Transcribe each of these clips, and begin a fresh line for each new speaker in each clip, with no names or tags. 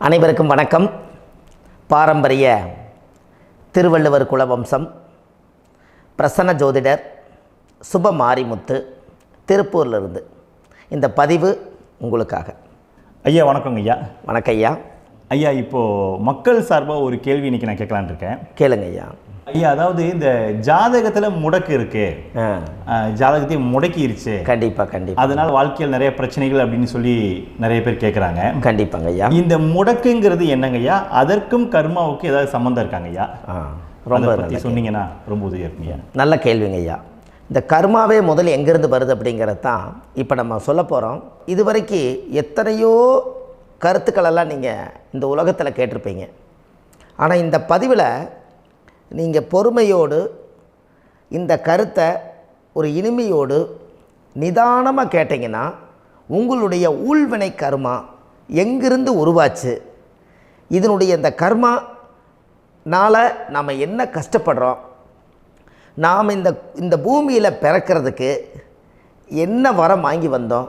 அனைவருக்கும் வணக்கம். பாரம்பரிய திருவள்ளுவர் குலவம்சம் பிரசன்ன ஜோதிடர் சுப மாரிமுத்து திருப்பூரிலிருந்து இந்த பதிவு உங்களுக்காக.
ஐயா வணக்கங்க ஐயா.
வணக்கம் ஐயா.
ஐயா இப்போது மக்கள் சார்பாக ஒரு கேள்வி இன்றைக்கி நான் கேட்கலான் இருக்கேன்.
கேளுங்க ஐயா.
ஐயா அதாவது இந்த ஜாதகத்தில் முடக்கு இருக்கு, ஜாதகத்தையும் முடக்கிருச்சு,
கண்டிப்பாக
அதனால் வாழ்க்கையில் நிறைய பிரச்சனைகள் அப்படின்னு சொல்லி நிறைய பேர் கேட்குறாங்க.
கண்டிப்பாங்க ஐயா.
இந்த முடக்குங்கிறது என்னங்க ஐயா? அதற்கும் கர்மாவுக்கு ஏதாவது சம்மந்தம் இருக்காங்க ஐயா? ரொம்ப பற்றி சொன்னீங்கன்னா ரொம்ப உதவியாக இருக்குங்க.
நல்ல கேள்விங்க ஐயா. இந்த கர்மாவே முதல்ல எங்கேருந்து வருது அப்படிங்கிறது தான் இப்போ நம்ம சொல்ல போகிறோம். இதுவரைக்கும் எத்தனையோ கருத்துக்களெல்லாம் நீங்கள் இந்த உலகத்தில் கேட்டிருப்பீங்க. ஆனால் இந்த பதிவில் நீங்கள் பொறுமையோடு இந்த கருத்தை ஒரு இனிமையோடு நிதானமாக கேட்டிங்கன்னா உங்களுடைய ஊழ்வினை கர்மா எங்கிருந்து உருவாச்சு, இதனுடைய இந்த கர்மானால் நாம் என்ன கஷ்டப்படுறோம், நாம் இந்த பூமியில் பிறக்கிறதுக்கு என்ன வரம் வாங்கி வந்தோம்,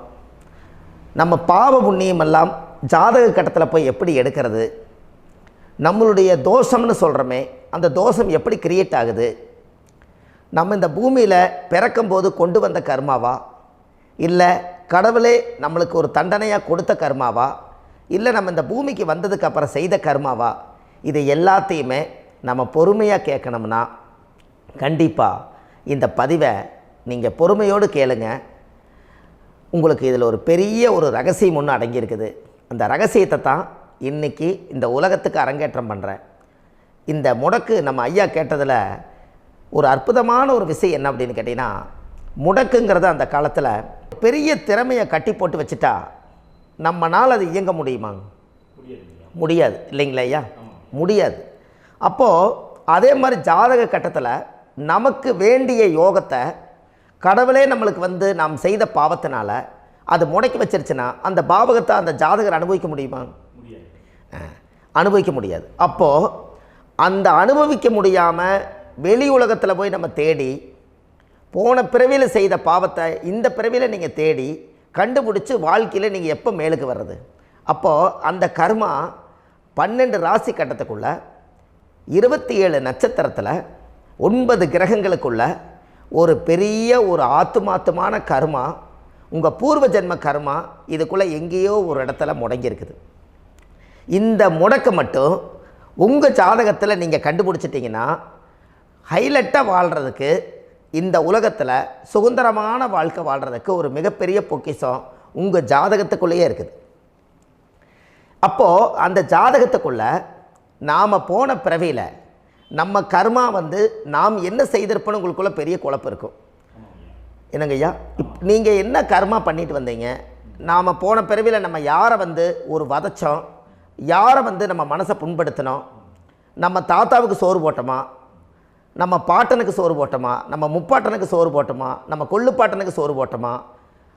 நம்ம பாவ புண்ணியமெல்லாம் ஜாதக கட்டத்தில் போய் எப்படி எடுக்கிறது, நம்மளுடைய தோஷம்னு சொல்கிறோமே அந்த தோஷம் எப்படி கிரியேட் ஆகுது, நம்ம இந்த பூமியில் பிறக்கும்போது கொண்டு வந்த கர்மாவா, இல்லை கடவுளே நம்மளுக்கு ஒரு தண்டனையாக கொடுத்த கர்மாவா, இல்லை நம்ம இந்த பூமிக்கு வந்ததுக்கு அப்புறம் செய்த கர்மாவா, இது எல்லாத்தையுமே நம்ம பொறுமையாக கேட்கணும்னா கண்டிப்பாக இந்த பதிவை நீங்கள் பொறுமையோடு கேளுங்க. உங்களுக்கு இதில் ஒரு பெரிய ஒரு ரகசியம் ஒன்று அடங்கியிருக்குது. அந்த ரகசியத்தை தான் இன்றைக்கி இந்த உலகத்துக்கு அரங்கேற்றம் பண்ணுறேன். இந்த முடக்கு நம்ம ஐயா கேட்டதில் ஒரு அற்புதமான ஒரு விஷயம் என்ன அப்படின்னு கேட்டிங்கன்னா, முடக்குங்கிறது அந்த காலத்தில் பெரிய திறமையை கட்டி போட்டு வச்சுட்டா நம்மனால் அது இயங்க முடியுமாங்க? முடியாது இல்லைங்களா ஐயா? முடியாது. அப்போது அதே மாதிரி ஜாதக கட்டத்தில் நமக்கு வேண்டிய யோகத்தை கடவுளே நம்மளுக்கு நாம் செய்த பாவத்தினால அது முடக்கி வச்சிருச்சுன்னா அந்த பாவகத்தை அந்த ஜாதகர் அனுபவிக்க முடியுமா? அனுபவிக்க முடியாது. அப்போது அந்த அனுபவிக்க முடியாமல் வெளி உலகத்தில் போய் நம்ம தேடி போன பிறவியில் செய்த பாவத்தை இந்த பிறவியில் நீங்கள் தேடி கண்டுபிடிச்சி வாழ்க்கையில் நீங்கள் எப்போ மேலுக்கு வர்றது? அப்போது அந்த கர்மா 12 ராசி கட்டத்துக்குள்ள 27 நட்சத்திரத்தில் 9 கிரகங்களுக்குள்ள ஒரு பெரிய ஒரு ஆத்துமாத்துமான கர்மா, உங்கள் பூர்வ ஜென்ம கர்மா இதுக்குள்ளே எங்கேயோ ஒரு இடத்துல முடங்கியிருக்குது. இந்த முடக்க மட்டும் உங்கள் ஜாதகத்தில் நீங்கள் கண்டுபிடிச்சிட்டிங்கன்னா ஹைலைட்டாக வாழ்கிறதுக்கு, இந்த உலகத்தில் சுதந்திரமான வாழ்க்கை வாழ்கிறதுக்கு ஒரு மிகப்பெரிய பொக்கிஷம் உங்கள் ஜாதகத்துக்குள்ளேயே இருக்குது. அப்போது அந்த ஜாதகத்துக்குள்ளே நாம் போன பிறவியில் நம்ம கர்மா நாம் என்ன செய்திருப்போன்னு உங்களுக்குள்ளே பெரிய குழப்பம் இருக்கும். என்னங்க ஐயா, நீங்கள் என்ன கர்மா பண்ணிட்டு வந்தீங்க, நாம் போன பிறவியில் நம்ம யாரை ஒரு வதச்சோம், யாரை நம்ம மனசை புண்படுத்தினோம், நம்ம தாத்தாவுக்கு சோறு போட்டோமா, நம்ம பாட்டனுக்கு சோறு போட்டோமா, நம்ம முப்பாட்டனுக்கு சோறு போட்டோமா, நம்ம கொள்ளுப்பாட்டனுக்கு சோறு போட்டோமா,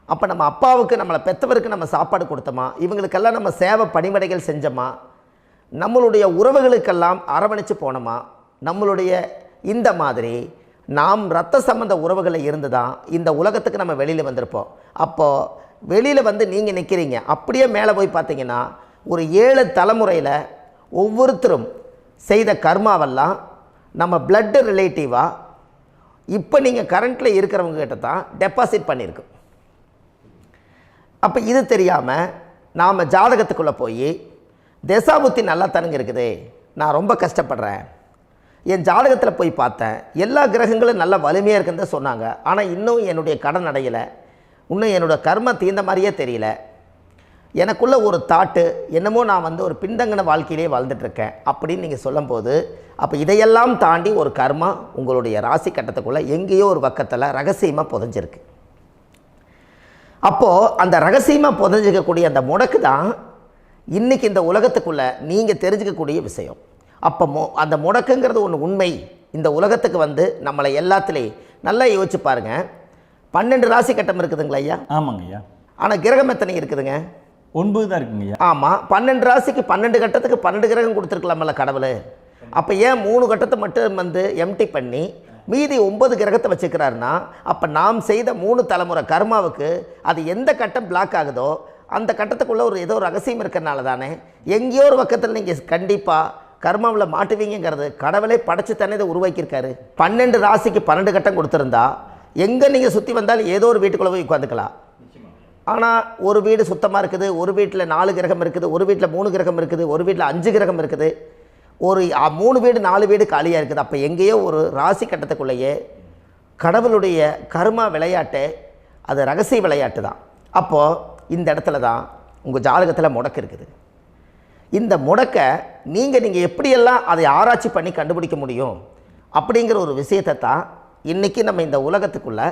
அப்போ நம்ம அப்பாவுக்கு நம்மளை பெற்றவருக்கு நம்ம சாப்பாடு கொடுத்தோமா, இவங்களுக்கெல்லாம் நம்ம சேவை பணிமடைகள் செஞ்சோமா, நம்மளுடைய உறவுகளுக்கெல்லாம் அரவணைச்சு போனோமா, நம்மளுடைய இந்த மாதிரி நாம் இரத்த சம்பந்த உறவுகளை இருந்து தான் இந்த உலகத்துக்கு நம்ம வெளியில் வந்திருப்போம். அப்போது வெளியில் நீங்கள் நிற்கிறீங்க, அப்படியே மேலே போய் பார்த்தீங்கன்னா ஒரு 7 தலைமுறையில் ஒவ்வொருத்தரும் செய்த கர்மாவெல்லாம் நம்ம பிளட்டு ரிலேட்டிவாக இப்போ நீங்கள் கரண்ட்டில் இருக்கிறவங்க கிட்ட தான் டெபாசிட் பண்ணியிருக்கோம். அப்போ இது தெரியாமல் நாம் ஜாதகத்துக்குள்ளே போய் தசாபுத்தி நல்லா தனுங்க இருக்குது, நான் ரொம்ப கஷ்டப்படுறேன், என் ஜாதகத்தில் போய் பார்த்தேன் எல்லா கிரகங்களும் நல்ல வலிமையாக இருக்குன்னு தான் சொன்னாங்க, ஆனால் இன்னும் என்னுடைய கடன் அடையலை, இன்னும் என்னோடய கர்ம தீர்ந்த மாதிரியே தெரியல, எனக்குள்ளே ஒரு தாட்டு என்னமோ நான் ஒரு பின்தங்கின வாழ்க்கையிலே வாழ்ந்துட்டுருக்கேன் அப்படின்னு நீங்கள் சொல்லும்போது, அப்போ இதையெல்லாம் தாண்டி ஒரு கர்மா உங்களுடைய ராசி கட்டத்துக்குள்ளே எங்கேயோ ஒரு பக்கத்தில் ரகசியமாக புதைஞ்சிருக்கு. அப்போது அந்த ரகசியமாக புதைஞ்சிக்கக்கூடிய அந்த முடக்கு தான் இன்றைக்கி இந்த உலகத்துக்குள்ளே நீங்கள் தெரிஞ்சுக்கக்கூடிய விஷயம். அப்போ அந்த முடக்குங்கிறது ஒன்று உண்மை. இந்த உலகத்துக்கு நம்மளை எல்லாத்துலேயும் நல்லா யோசிச்சு பாருங்கள். 12 ராசி கட்டம் இருக்குதுங்களா ஐயா?
ஆமாங்க ஐயா. ஆனால்
கிரகம் எத்தனை இருக்குதுங்க?
9 தான் இருக்குங்க ஐயா.
ஆமாம், 12 ராசிக்கு 12 கட்டத்துக்கு 12 கிரகம் கொடுத்துருக்கலாமல்ல கடவுள். அப்போ ஏன் 3 கட்டத்தை மட்டும் எம்டி பண்ணி மீதி 9 கிரகத்தை வச்சுக்கிறாருன்னா, அப்போ நாம் செய்த 3 தலைமுறை கர்மாவுக்கு அது எந்த கட்டம் பிளாக் ஆகுதோ அந்த கட்டத்துக்குள்ளே ஏதோ ஒரு ரகசியம் இருக்கிறனால தானே எங்கேயோ ஒரு பக்கத்தில் நீங்கள் கண்டிப்பாக கர்மாவில் மாட்டுவீங்கிறது கடவுளே படைச்சு தானே இதை உருவாக்கியிருக்காரு. 12 ராசிக்கு 12 கட்டம் கொடுத்துருந்தா எங்கே நீங்கள் சுற்றி வந்தாலும் ஏதோ ஒரு வீட்டுக்குள்ளே போய் உட்காந்துக்கலாம். ஆனால் ஒரு வீடு சுத்தமாக இருக்குது, ஒரு வீட்டில் 4 கிரகம் இருக்குது, ஒரு வீட்டில் 3 கிரகம் இருக்குது, ஒரு வீட்டில் 5 கிரகம் இருக்குது, ஒரு 3 வீடு 4 வீடு காலியாக இருக்குது. அப்போ எங்கேயோ ஒரு ராசி கட்டத்துக்குள்ளேயே கடவுளுடைய கர்மா விளையாட்டு, அது ரகசிய விளையாட்டு தான். அப்போது இந்த இடத்துல தான் உங்கள் ஜாதகத்தில் முடக்கு இருக்குது. இந்த முடக்கை நீங்கள் எப்படியெல்லாம் அதை ஆராய்ச்சி பண்ணி கண்டுபிடிக்க முடியும் அப்படிங்கிற ஒரு விஷயத்தை தான் இன்றைக்கி நம்ம இந்த உலகத்துக்குள்ளே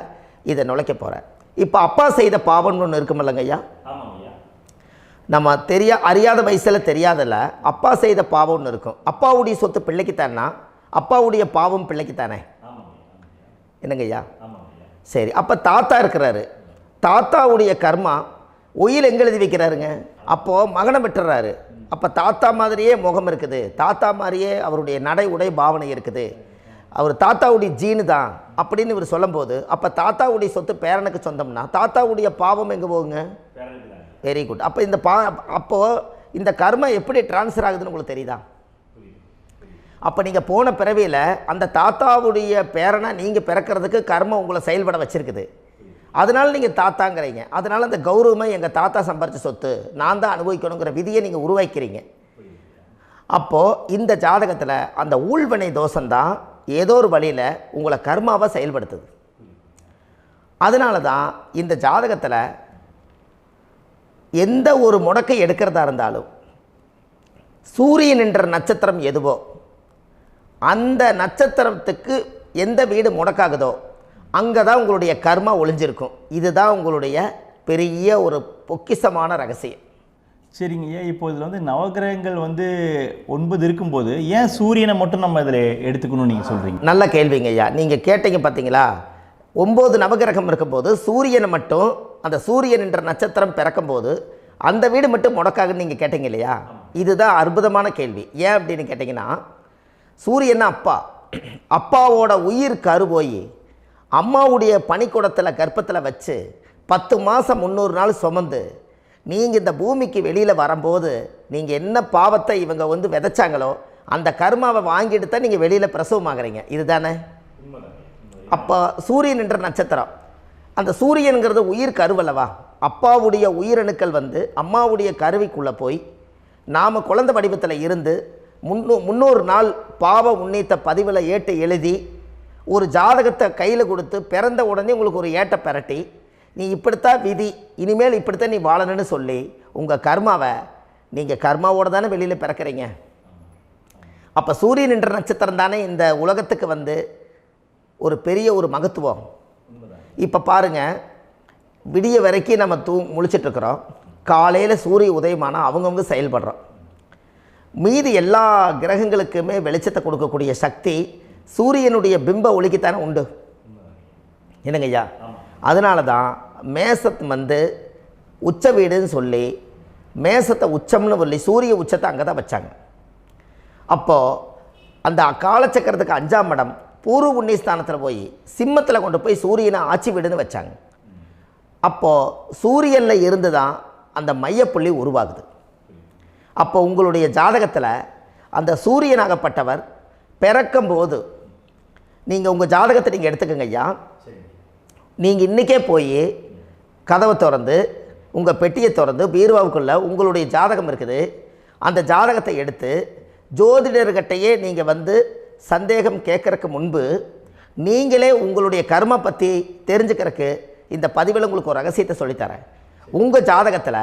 இதை நுழைக்க போகிறேன். இப்போ அப்பா செய்த பாவம்னு ஒன்று இருக்குமில்லங்க ஐயா, நம்ம அறியாத வயசில் தெரியாதில்ல, அப்பா செய்த பாவம்னு இருக்கும். அப்பாவுடைய சொத்து பிள்ளைக்குத்தானா, அப்பாவுடைய பாவம் பிள்ளைக்குத்தானே, என்னங்க ஐயா? சரி, அப்போ தாத்தா இருக்கிறாரு, தாத்தாவுடைய கர்மா உயிர் எங்கே எழுதி வைக்கிறாருங்க? அப்போது மகனை விட்டுறாரு. அப்போ தாத்தா மாதிரியே முகம் இருக்குது, தாத்தா மாதிரியே அவருடைய நடை உடை பாவனை இருக்குது, அவர் தாத்தாவுடைய ஜீனு தான் அப்படின்னு இவர் சொல்லும்போது, அப்போ தாத்தாவுடைய சொத்து பேரனுக்கு சொந்தம்னா தாத்தாவுடைய பாவம் எங்கே போகுங்க? Very good. அப்போ அப்போது இந்த கர்மா எப்படி டிரான்ஸ்ஃபர் ஆகுதுன்னு உங்களுக்கு தெரியுதா? அப்போ நீங்கள் போன பிறவியில் அந்த தாத்தாவுடைய பேரனை நீங்கள் பிறக்கிறதுக்கு கர்மம் உங்களை செயல்பட வச்சுருக்குது. அதனால் நீங்கள் தாத்தாங்கிறீங்க. அதனால் அந்த கௌரவமாக எங்கள் தாத்தா சம்பாரித்த சொத்து நான் தான் அனுபவிக்கணுங்கிற விதியை நீங்கள் உருவாக்கிறீங்க. அப்போது இந்த ஜாதகத்தில் அந்த ஊழ்வினை தோஷந்தான் ஏதோ ஒரு வழியில் உங்களை கர்மாவை செயல்படுத்துது. அதனால தான் இந்த ஜாதகத்தில் எந்த ஒரு முடக்கை எடுக்கிறதா இருந்தாலும் சூரியன் என்ற நட்சத்திரம் எதுவோ அந்த நட்சத்திரத்துக்கு எந்த வீடு முடக்காகுதோ அங்கே தான் உங்களுடைய கர்மா ஒளிஞ்சிருக்கும். இதுதான் உங்களுடைய பெரிய ஒரு பொக்கிஷமான ரகசியம்.
சரிங்க ஐயா, இப்போ இதில் நவகிரகங்கள் 9 இருக்கும்போது ஏன் சூரியனை மட்டும் நம்ம இதில் எடுத்துக்கணும்னு நீங்கள் சொல்கிறீங்க?
நல்ல கேள்விங்க ஐயா. நீங்கள் கேட்டீங்க பார்த்தீங்களா, 9 நவகிரகம் இருக்கும்போது சூரியனை மட்டும், அந்த சூரியன் என்ற நட்சத்திரம் பிறக்கும்போது அந்த வீடு மட்டும் முடக்காகுன்னு நீங்கள் கேட்டீங்க இல்லையா? இதுதான் அற்புதமான கேள்வி. ஏன் அப்படின்னு கேட்டிங்கன்னா, சூரியன் அப்பாவோட உயிர் கரு போய் அம்மாவுடைய பனிக்கூடத்தில் கர்ப்பத்தில் வச்சு 10 மாதம் 300 நாள் சுமந்து நீங்கள் இந்த பூமிக்கு வெளியில் வரும்போது நீங்கள் என்ன பாவத்தை இவங்க விதைச்சாங்களோ அந்த கர்மாவை வாங்கிட்டு தான் நீங்கள் வெளியில் பிரசவமாகறீங்க. இதுதானே? அப்போ சூரியன் என்ற நட்சத்திரம், அந்த சூரியனுங்கிறது உயிர் கருவல்லவா, அப்பாவுடைய உயிரணுக்கள் அம்மாவுடைய கருவிக்குள்ளே போய் நாம் குழந்தை வடிவத்தில் இருந்து 300 நாள் பாவ உன்னித்த பதிவில் ஏட்டு எழுதி ஒரு ஜாதகத்தை கையில் கொடுத்து பிறந்த உடனே உங்களுக்கு ஒரு ஏட்டை பெரட்டி நீ இப்படித்தான் விதி, இனிமேல் இப்படித்தான் நீ வாழணும்னு சொல்லி உங்கள் கர்மாவை நீங்கள் கர்மாவோடு தானே வெளியில் பிறக்கிறீங்க. அப்போ சூரியன் என்ற நட்சத்திரம் தானே இந்த உலகத்துக்கு ஒரு பெரிய ஒரு மகத்துவம். இப்போ பாருங்கள், விடிய வரைக்கும் நம்ம முழிச்சிட்ருக்குறோம், காலையில் சூரிய உதயமானால் அவங்கவுங்க செயல்படுறோம். மீதி எல்லா கிரகங்களுக்குமே வெளிச்சத்தை கொடுக்கக்கூடிய சக்தி சூரியனுடைய பிம்ப ஒளிக்குத்தானே உண்டு, என்னங்க ஐயா? அதனால தான் மேசத்து உச்ச வீடுன்னு சொல்லி மேசத்தை உச்சம்னு சொல்லி சூரிய உச்சத்தை அங்கே தான் வச்சாங்க. அப்போது அந்த காலச்சக்கரத்துக்கு 5ஆம் இடம் பூர்வ புண்ணியஸ்தானத்தில் போய் சிம்மத்தில் கொண்டு போய் சூரியனை ஆட்சி வீடுன்னு வச்சாங்க. அப்போது சூரியனில் இருந்து தான் அந்த மையப்புள்ளி உருவாகுது. அப்போ உங்களுடைய ஜாதகத்தில் அந்த சூரியனாகப்பட்டவர் பிறக்கும்போது நீங்கள் உங்கள் ஜாதகத்தை நீங்கள் எடுத்துக்கங்க ஐயா. நீங்கள் இன்றைக்கே போய் கதவை திறந்து உங்கள் பெட்டியை திறந்து பீர்வாவுக்குள்ளே உங்களுடைய ஜாதகம் இருக்குது, அந்த ஜாதகத்தை எடுத்து ஜோதிடர்கிட்டையே நீங்கள் சந்தேகம் கேட்குறக்கு முன்பு நீங்களே உங்களுடைய கர்ம பற்றி தெரிஞ்சுக்கிறதுக்கு இந்த பதிவில் உங்களுக்கு ஒரு ரகசியத்தை சொல்லித்தரேன். உங்கள் ஜாதகத்தில்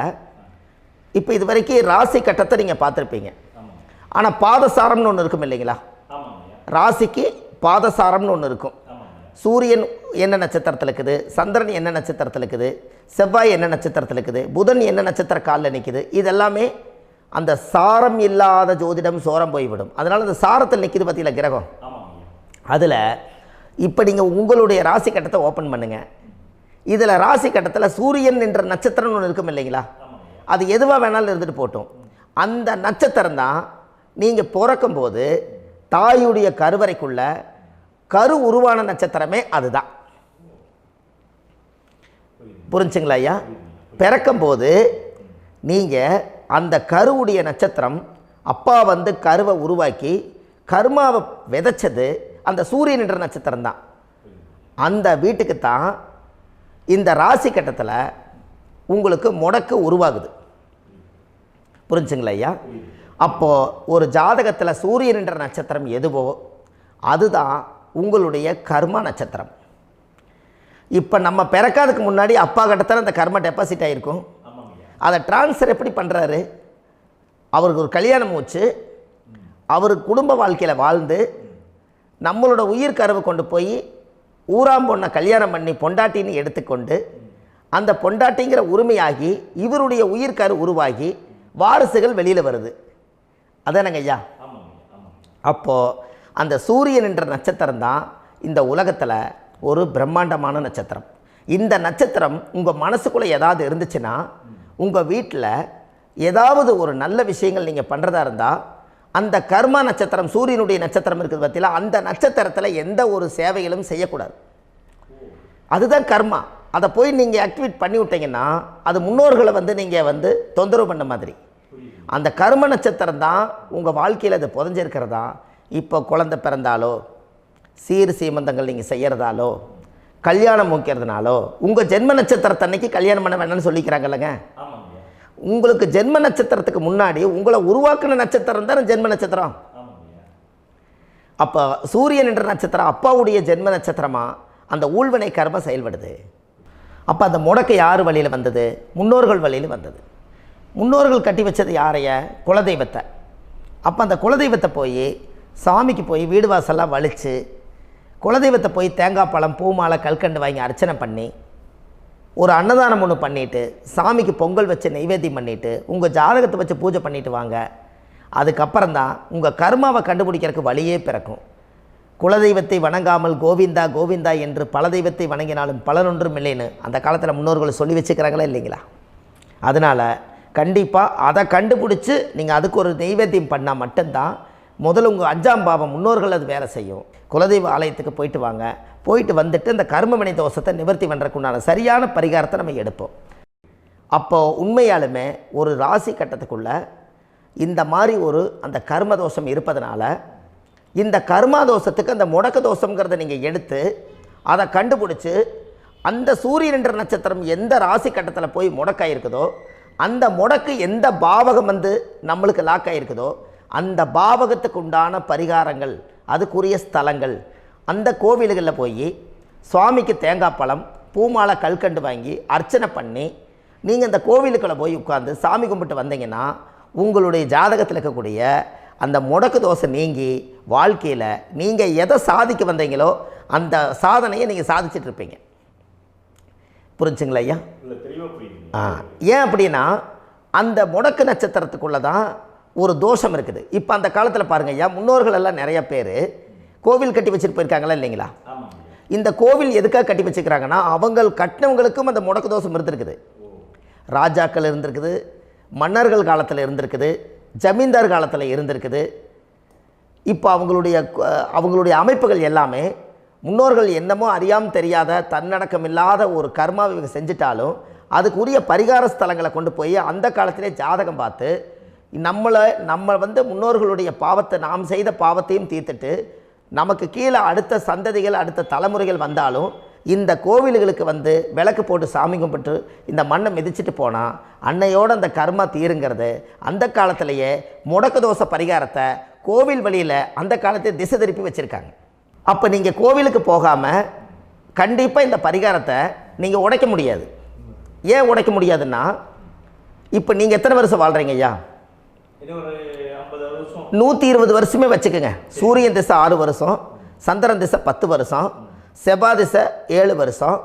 இப்போ இது வரைக்கும் ராசி கட்டத்தை நீங்கள் பார்த்துருப்பீங்க, ஆனால் பாதசாரம்னு ஒன்று இருக்கும் இல்லைங்களா? ராசிக்கு பாதசாரம்னு ஒன்று இருக்கும். சூரியன் என்ன நட்சத்திரத்தில் இருக்குது, சந்திரன் என்ன நட்சத்திரத்தில் இருக்குது, செவ்வாய் என்ன நட்சத்திரத்தில் இருக்குது, புதன் என்ன நட்சத்திர காலில் நிற்குது, இதெல்லாமே அந்த சாரம் இல்லாத ஜோதிடம் சோரம் போய்விடும். அதனால் அந்த சாரத்தில் நிற்கிது பார்த்தீங்களா கிரகம், அதில் இப்போ நீங்கள் உங்களுடைய ராசி கட்டத்தை ஓப்பன் பண்ணுங்கள். இதில் ராசி கட்டத்தில் சூரியன் என்ற நட்சத்திரம்னு ஒன்று இருக்கும் இல்லைங்களா? அது எதுவாக வேணாலும் இருந்துட்டு போட்டோம். அந்த நட்சத்திரம் தான் நீங்கள் பிறக்கும்போது தாயுடைய கருவறைக்குள்ள கரு உருவான நட்சத்திரமே அதுதான். புரிஞ்சுங்களா ஐயா? பிறக்கும்போது நீங்கள் அந்த கருவுடைய நட்சத்திரம் அப்பா வந்து கருவை உருவாக்கி கர்மாவை விதைச்சது அந்த சூரியன் என்ற நட்சத்திரம் தான். அந்த வீட்டுக்கு தான் இந்த ராசி கட்டத்தில் உங்களுக்கு முடக்கு உருவாகுது. புரிஞ்சுங்களா ஐயா? அப்போது ஒரு ஜாதகத்தில் சூரியன் என்ற நட்சத்திரம் எதுவோ அதுதான் உங்களுடைய கர்மா நட்சத்திரம். இப்போ நம்ம பிறக்காதுக்கு முன்னாடி அப்பா கட்டத்தில் அந்த கர்மா டெபாசிட் ஆகிருக்கும். அதை ட்ரான்ஸ்ஃபர் எப்படி பண்ணுறாரு? அவருக்கு ஒரு கல்யாணம் வச்சு அவர் குடும்ப வாழ்க்கையில் வாழ்ந்து நம்மளோட உயிர் கருவை கொண்டு போய் ஊராம் பொண்ணை கல்யாணம் பண்ணி பொண்டாட்டின்னு எடுத்துக்கொண்டு அந்த பொண்டாட்டிங்கிற உரிமையாகி இவருடைய உயிர் கரு உருவாகி வாரிசுகள் வெளியில் வருது. அதானங்க ஐயா? அப்போது அந்த சூரியன் என்ற நட்சத்திரம் தான் இந்த உலகத்தில் ஒரு பிரம்மாண்டமான நட்சத்திரம். இந்த நட்சத்திரம் உங்கள் மனசுக்குள்ளே ஏதாவது இருந்துச்சுன்னா உங்கள் வீட்டில் ஏதாவது ஒரு நல்ல விஷயங்கள் நீங்கள் பண்ணுறதா இருந்தால் அந்த கர்மா நட்சத்திரம் சூரியனுடைய நட்சத்திரம் இருக்குது பார்த்தீங்களா, அந்த நட்சத்திரத்தில் எந்த ஒரு சேவைகளும் செய்யக்கூடாது. அதுதான் கர்மா. அதை போய் நீங்கள் ஆக்டிவேட் பண்ணி விட்டீங்கன்னா அது முன்னோர்களை வந்து நீங்கள் வந்து தொந்தரவு பண்ண மாதிரி. அந்த கர்ம நட்சத்திரம் தான் உங்கள் வாழ்க்கையில் அது புதஞ்சிருக்கிறதா. இப்போ குழந்தை பிறந்தாலோ சீர் சீமந்தங்கள் நீங்கள் செய்கிறதாலோ கல்யாணம் முக்கிறதுனாலோ உங்கள் ஜென்ம நட்சத்திரத்தன்னைக்கு கல்யாணம் பண்ண வேண்டாம்னு சொல்லிக்கிறாங்கல்லங்க. உங்களுக்கு ஜென்ம நட்சத்திரத்துக்கு முன்னாடி உங்களை உருவாக்குன நட்சத்திரம் தான் ஜென்ம நட்சத்திரம். அப்போ சூரியன் என்ற நட்சத்திரம் அப்பாவுடைய ஜென்ம நட்சத்திரமாக அந்த ஊழ்வினை கர்மம் செயல்படுது. அப்போ அந்த முடக்கு யார் வழியில் வந்தது? முன்னோர்கள் வழியில் வந்தது. முன்னோர்கள் கட்டி வச்சது யாரைய? குலதெய்வத்தை. அப்போ அந்த குலதெய்வத்தை போய் சாமிக்கு போய் வீடு வாசல்லாம் வலித்து குலதெய்வத்தை போய் தேங்காய் பழம் பூ மாலை கல்கண்டு வாங்கி அர்ச்சனை பண்ணி ஒரு அன்னதானம் ஒன்று பண்ணிவிட்டு சாமிக்கு பொங்கல் வச்சு நைவேத்தியம் பண்ணிவிட்டு உங்கள் ஜாதகத்தை வச்சு பூஜை பண்ணிவிட்டு வாங்க. அதுக்கப்புறம் தான் உங்கள் கர்மாவை கண்டுபிடிக்கிறதுக்கு வழியே பிறக்கும். குலதெய்வத்தை வணங்காமல் கோவிந்தா கோவிந்தா என்று பல தெய்வத்தை வணங்கினாலும் பலனொன்றும் இல்லைன்னு அந்த காலத்தில் முன்னோர்கள் சொல்லி வச்சுக்கிறாங்களா இல்லைங்களா? அதனால் கண்டிப்பாக அதை கண்டுபிடிச்சி நீங்கள் அதுக்கு ஒரு நைவேத்தியம் பண்ணால் மட்டும்தான் முதல்ல உங்கள் 5ஆம் பாவம் முன்னோர்கள் அது வேலை செய்யும். குலதெய்வ ஆலயத்துக்கு போயிட்டு வாங்க. போயிட்டு வந்துட்டு இந்த கர்மவினை தோஷத்தை நிவர்த்தி பண்ணுறதுக்குண்டான சரியான பரிகாரத்தை நம்ம எடுப்போம். அப்போது உண்மையாலுமே ஒரு ராசி கட்டத்துக்குள்ளே இந்த மாதிரி ஒரு அந்த கர்ம தோஷம் இருப்பதனால இந்த கர்மா தோஷத்துக்கு அந்த முடக்க தோஷங்கிறத நீங்கள் எடுத்து அதை கண்டுபிடிச்சி அந்த சூரியன் என்ற நட்சத்திரம் எந்த ராசி கட்டத்தில் போய் முடக்காயிருக்குதோ அந்த முடக்கு எந்த பாவகம் வந்து நம்மளுக்கு லாக் ஆகிருக்குதோ அந்த பாவகத்துக்கு உண்டான பரிகாரங்கள் அதுக்குரிய ஸ்தலங்கள் அந்த கோவில்களில் போய் சுவாமிக்கு தேங்காய் பழம் பூமாலை கல்கண்டு வாங்கி அர்ச்சனை பண்ணி நீங்கள் இந்த கோவிலுக்குள்ளே போய் உட்காந்து சாமி கும்பிட்டு வந்தீங்கன்னா உங்களுடைய ஜாதகத்தில் இருக்கக்கூடிய அந்த முடக்கு தோசை நீங்கி வாழ்க்கையில் நீங்கள் எதை சாதிக்க வந்தீங்களோ அந்த சாதனையை நீங்கள் சாதிச்சிட்ருப்பீங்க. புரிஞ்சுங்களா ஐயா? ஏன் அப்படின்னா அந்த முடக்கு நட்சத்திரத்துக்குள்ளே தான் ஒரு தோஷம் இருக்குது. இப்போ அந்த காலத்தில் பாருங்கள் ஐயா, முன்னோர்கள் எல்லாம் நிறைய பேர் கோவில் கட்டி வச்சுட்டு போயிருக்காங்களா இல்லைங்களா? இந்த கோவில் எதுக்காக கட்டி வச்சுக்கிறாங்கன்னா அவங்க கட்டினவங்களுக்கும் அந்த முடக்கு தோஷம் இருந்திருக்குது. ராஜாக்கள் இருந்திருக்குது, மன்னர்கள் காலத்தில் இருந்திருக்குது, ஜமீன்தார் காலத்தில் இருந்திருக்குது. இப்போ அவங்களுடைய அமைப்புகள் எல்லாமே முன்னோர்கள் என்னமோ அறியாமல் தெரியாத தன்னடக்கம் இல்லாத ஒரு கர்மாவை இவங்க செஞ்சிட்டாலும் அதுக்குரிய பரிகார ஸ்தலங்களை கொண்டு போய் அந்த காலத்திலே ஜாதகம் பார்த்து நம்ம வந்து முன்னோர்களுடைய பாவத்தை நாம் செய்த பாவத்தையும் தீர்த்துட்டு நமக்கு கீழே அடுத்த சந்ததிகள் அடுத்த தலைமுறைகள் வந்தாலும் இந்த கோவில்களுக்கு வந்து விளக்கு போட்டு சாமி கும்பிட்டு இந்த மண்ணை மிதிச்சுட்டு போனால் அன்னையோடு அந்த கர்மா தீருங்கிறது அந்த காலத்திலேயே முடக்க தோஷ பரிகாரத்தை கோவில் வழியில் அந்த காலத்தை திசை திருப்பி வச்சுருக்காங்க. அப்போ நீங்கள் கோவிலுக்கு போகாமல் கண்டிப்பாக இந்த பரிகாரத்தை நீங்கள் உடைக்க முடியாது. ஏன் உடைக்க முடியாதுன்னா இப்போ நீங்கள் எத்தனை வருஷம் வாழ்கிறீங்க ஐயா? 120 வருஷமே வச்சுக்கோங்க. சூரியன் திசை 6 வருஷம், சந்திரன் திசை 10 வருஷம், செவ்வாய் திசை 7 வருஷம்,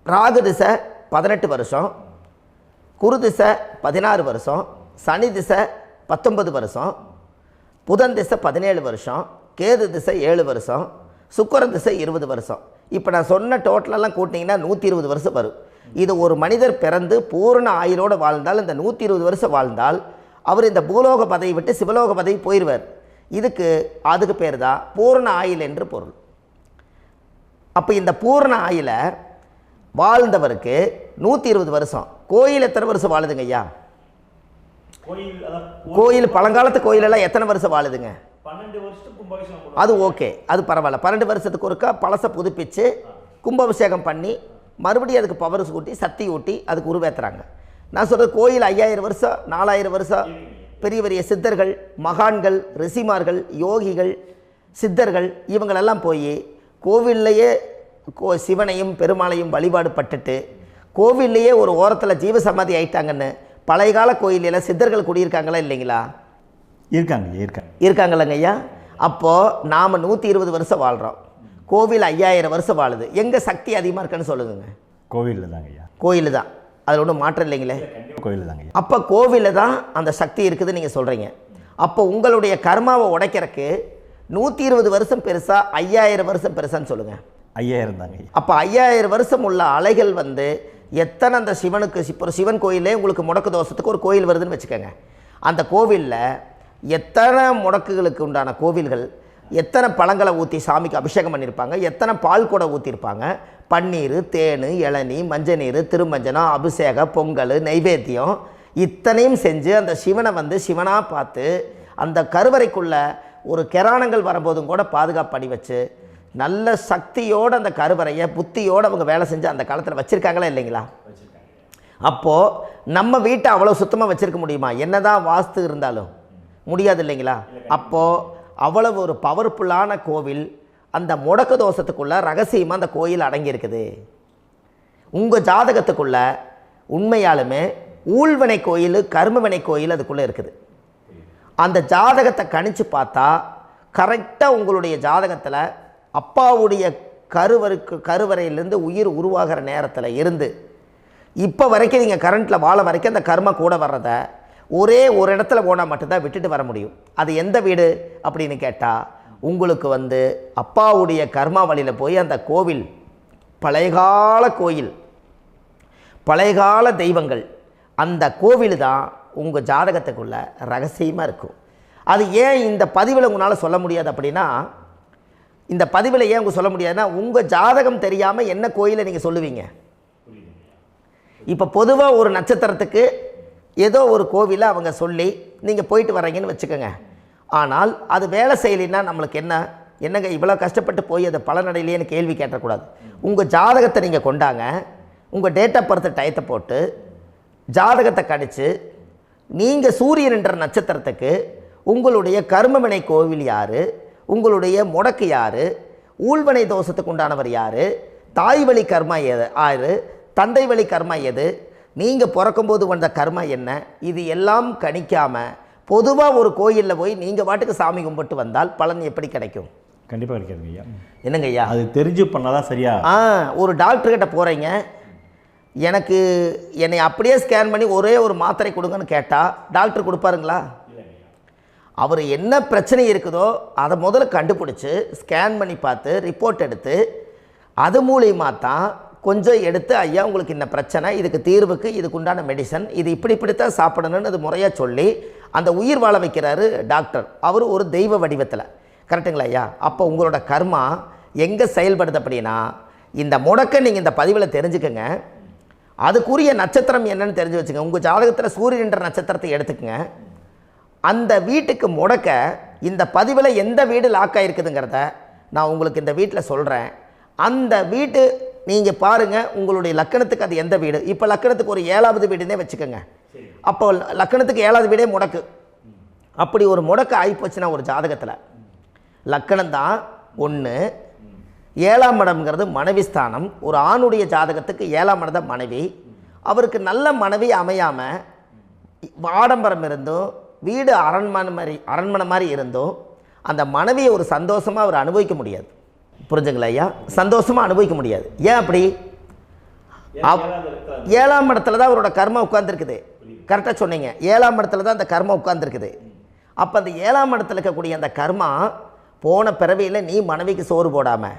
ராகு திசை 18 வருஷம், குரு திசை 16 வருஷம், சனி திசை 19 வருஷம், புதன் திசை 17 வருஷம், கேது திசை 7 வருஷம், சுக்கிரன் திசை 20 வருஷம். இப்போ நான் சொன்ன டோட்டலெல்லாம் கூட்டிங்கன்னா 120 வருஷம் வரும். இது ஒரு மனிதர் பிறந்து பூரண ஆயுளோடு வாழ்ந்தால் இந்த 120 வருஷம் வாழ்ந்தால் அவர் இந்த பூலோக பதவி விட்டு சிவலோக பதவி போயிடுவார். அதுக்கு பேர் தான் பூரண ஆயுள் என்று பொருள். அப்போ இந்த பூரண ஆயுளை வாழ்ந்தவருக்கு 120 வருஷம். கோயில் எத்தனை வருஷம் வாழுதுங்க ஐயா? கோயில் பழங்காலத்து கோயிலெல்லாம் எத்தனை வருஷம் வாழுதுங்க?
12 வருஷத்துக்கு கும்பாபிஷேகம்.
அது ஓகே, அது பரவாயில்ல. 12 வருஷத்துக்கு ஒருக்கா பழசை புதுப்பிச்சு கும்பாபிஷேகம் பண்ணி மறுபடியும் அதுக்கு பவர் ஊட்டி சக்தி ஊட்டி அதுக்கு உருவேற்றுறாங்க. நான் சொல்கிறது கோயில் 5000 வருஷம் 4000 வருஷம் பெரிய பெரிய சித்தர்கள், மகான்கள், ரிஷிமார்கள், யோகிகள், சித்தர்கள் இவங்களெல்லாம் போய் கோவில்லையே சிவனையும் பெருமாளையும் வழிபாடு பட்டுட்டு கோவில்லையே ஒரு ஓரத்தில் ஜீவசமாதி ஆயிட்டாங்கன்னு பழைய கால கோயிலில் சித்தர்கள் குடியிருக்காங்களா இல்லைங்களா? இருக்காங்கல்லங்க ஐயா. அப்போது நாம் 120 வருஷம் வாழ்கிறோம், கோவில் 5000 வருஷம் வாழுது. எங்கே சக்தி அதிகமாக இருக்குன்னு சொல்லுங்க?
கோவிலில் தாங்க ஐயா.
கோயில் தான், அதில் ஒன்றும் மாற்றம் இல்லைங்களே.
கோயில் தாங்க.
அப்போ கோவிலில் தான் அந்த சக்தி இருக்குதுன்னு நீங்கள் சொல்கிறீங்க. அப்போ உங்களுடைய கர்மாவை உடைக்கிறதுக்கு 120 வருஷம் பெருசா 5000 வருஷம் பெருசான்னு சொல்லுங்கள்?
5000 தாங்க.
அப்போ 5000 வருஷம் உள்ள அலைகள் வந்து எத்தனை அந்த சிவனுக்கு இப்போ சிவன் கோயிலே உங்களுக்கு முடக்கு தோஷத்துக்கு ஒரு கோயில் வருதுன்னு வச்சுக்கோங்க. அந்த கோவிலில் எத்தனை முடக்குகளுக்கு உண்டான கோவில்கள், எத்தனை பழங்களை ஊற்றி சாமிக்கு அபிஷேகம் பண்ணியிருப்பாங்க, எத்தனை பால் கூட ஊற்றிருப்பாங்க, பன்னீர், தேன், இளநீ, மஞ்சள் நீர், திருமஞ்சனம், அபிஷேகம், பொங்கல், நைவேத்தியம் இத்தனையும் செஞ்சு அந்த சிவனை வந்து சிவனாக பார்த்து அந்த கருவறைக்குள்ள ஒரு கிராணங்கள் வரும்போதும் கூட பாதுகாப்பு பண்ணி வச்சு நல்ல சக்தியோடு அந்த கருவறையை புத்தியோடு அவங்க வேலை செஞ்சு அந்த காலத்தில் வச்சுருக்காங்களா இல்லைங்களா? அப்போது நம்ம வீட்டை அவ்வளோ சுத்தமாக வச்சுருக்க முடியுமா? என்னதான் வாஸ்து இருந்தாலும் முடியாது இல்லைங்களா? அப்போது அவ்வளவு ஒரு பவர்ஃபுல்லான கோவில் அந்த முடக்கு தோஷத்துக்குள்ளே ரகசியமாக அந்த கோயில் அடங்கியிருக்குது. உங்கள் ஜாதகத்துக்குள்ளே உண்மையாலுமே ஊழ்வினை கோயில், கர்மவினை கோயில் அதுக்குள்ளே இருக்குது. அந்த ஜாதகத்தை கணிச்சு பார்த்தா கரெக்டாக உங்களுடைய ஜாதகத்தில் அப்பாவுடைய கருவறையிலேருந்து உயிர் உருவாகிற நேரத்தில் இருந்து இப்போ வரைக்கும் நீங்கள் கரண்ட்டில் வாழ வரைக்கும் அந்த கர்ம கூட வர்றதை ஒரே ஒரு இடத்துல போனால் மட்டும்தான் விட்டுட்டு வர முடியும். அது எந்த வீடு அப்படின்னு கேட்டால் உங்களுக்கு வந்து அப்பாவுடைய கர்மா வழியில் போய் அந்த கோவில் பழையகால கோயில், பழையகால தெய்வங்கள், அந்த கோவில் தான் உங்கள் ஜாதகத்துக்குள்ள ரகசியமாக இருக்கும். அது ஏன் இந்த பதிவில் உங்களால் சொல்ல முடியாது அப்படின்னா, இந்த பதிவில் ஏன் உங்க சொல்ல முடியாதுன்னா உங்கள் ஜாதகம் தெரியாமல் என்ன கோயிலை நீங்கள் சொல்லுவீங்க? இப்போ பொதுவாக ஒரு நட்சத்திரத்துக்கு ஏதோ ஒரு கோவிலை அவங்க சொல்லி நீங்கள் போயிட்டு வர்றீங்கன்னு வச்சுக்கோங்க. ஆனால் அது வேலை செய்யலைன்னா நம்மளுக்கு என்னங்க இவ்வளோ கஷ்டப்பட்டு போய் அதை பலனடையிலேன்னு கேள்வி கேட்டக்கூடாது. உங்கள் ஜாதகத்தை நீங்கள் கொண்டாங்க, உங்கள் டேட் ஆஃப் பர்த் டயத்தை போட்டு ஜாதகத்தை கணிச்சு நீங்கள் சூரியன் என்ற நட்சத்திரத்துக்கு உங்களுடைய கர்மவினை கோவில் யார், உங்களுடைய முடக்கு யார், ஊழ்வனை தோஷத்துக்கு உண்டானவர் யார், தாய் வழி கர்மா யார், தந்தை வழி கர்மா எது, நீங்கள் பிறக்கும்போது வந்த கர்மா என்ன, இது எல்லாம் கணிக்காமல் பொதுவாக ஒரு கோயிலில் போய் நீங்கள் பாட்டுக்கு சாமி கும்பிட்டு வந்தால் பலன் எப்படி கிடைக்கும்?
கண்டிப்பாக கிடைக்காதுங்க ஐயா.
என்னங்க ஐயா?
அது தெரிஞ்சு பண்ணாதான் சரியா?
ஒரு டாக்டர்கிட்ட போகிறீங்க, என்னை அப்படியே ஸ்கேன் பண்ணி ஒரே ஒரு மாத்திரை கொடுங்கன்னு கேட்டால் டாக்டர் கொடுப்பாருங்களா? அவர் என்ன பிரச்சனை இருக்குதோ அதை முதல்ல கண்டுபிடிச்சி ஸ்கேன் பண்ணி பார்த்து ரிப்போர்ட் எடுத்து அது மூலியமாக தான் கொஞ்சம் எடுத்து ஐயா உங்களுக்கு இந்த பிரச்சனை, இதுக்கு தீர்வுக்கு இதுக்குண்டான மெடிசன், இது இப்படித்தான் சாப்பிடணும்னு அது முறையாக சொல்லி அந்த உயிர் வாழ வைக்கிறாரு டாக்டர். அவர் ஒரு தெய்வ வடிவத்தில். கரெக்டுங்களா ஐயா? அப்போ உங்களோட கர்மா எங்கே செயல்படுது அப்படின்னா இந்த முடக்க நீங்கள் இந்த பதிவில் தெரிஞ்சுக்கங்க. அதுக்குரிய நட்சத்திரம் என்னன்னு தெரிஞ்சு வச்சுங்க. உங்கள் ஜாதகத்தில் சூரியன் என்ற நட்சத்திரத்தை எடுத்துக்கங்க. அந்த வீட்டுக்கு முடக்க இந்த பதிவில் எந்த வீடு லாக் ஆகிருக்குதுங்கிறத நான் உங்களுக்கு இந்த வீட்டில் சொல்கிறேன். அந்த வீட்டு நீங்கள் பாருங்கள், உங்களுடைய லக்கணத்துக்கு அது எந்த வீடு. இப்போ லக்கணத்துக்கு ஒரு 7வது வீடுன்னே வச்சுக்கோங்க. அப்போ லக்கணத்துக்கு 7வது வீடே முடக்கு. அப்படி ஒரு முடக்கு ஆகிப்போச்சுன்னா ஒரு ஜாதகத்தில் லக்கணம் தான் 1, 7ஆம் இடம்ங்கிறது மனைவி ஸ்தானம். ஒரு ஆணுடைய ஜாதகத்துக்கு 7ஆம் இடம் தான் மனைவி. அவருக்கு நல்ல மனைவி அமையாமல் ஆடம்பரம் இருந்தும் வீடு அரண்மனை மாதிரி இருந்தும் அந்த மனைவியை ஒரு சந்தோஷமாக அவர் அனுபவிக்க முடியாது. புரிஞ்சுங்களா ஐயா? சந்தோஷமாக அனுபவிக்க முடியாது. ஏன் அப்படி? 7ஆம் இடத்துல தான் அவரோட கர்மா உட்கார்ந்துருக்குது. கரெக்டாக சொன்னீங்க. 7ஆம் இடத்துல தான் அந்த கர்மா உட்கார்ந்துருக்குது. அப்போ அந்த 7ஆம் இடத்துல இருக்கக்கூடிய அந்த கர்மா போன பிறவியில் நீ மனைவிக்கு சோறு போடாமல்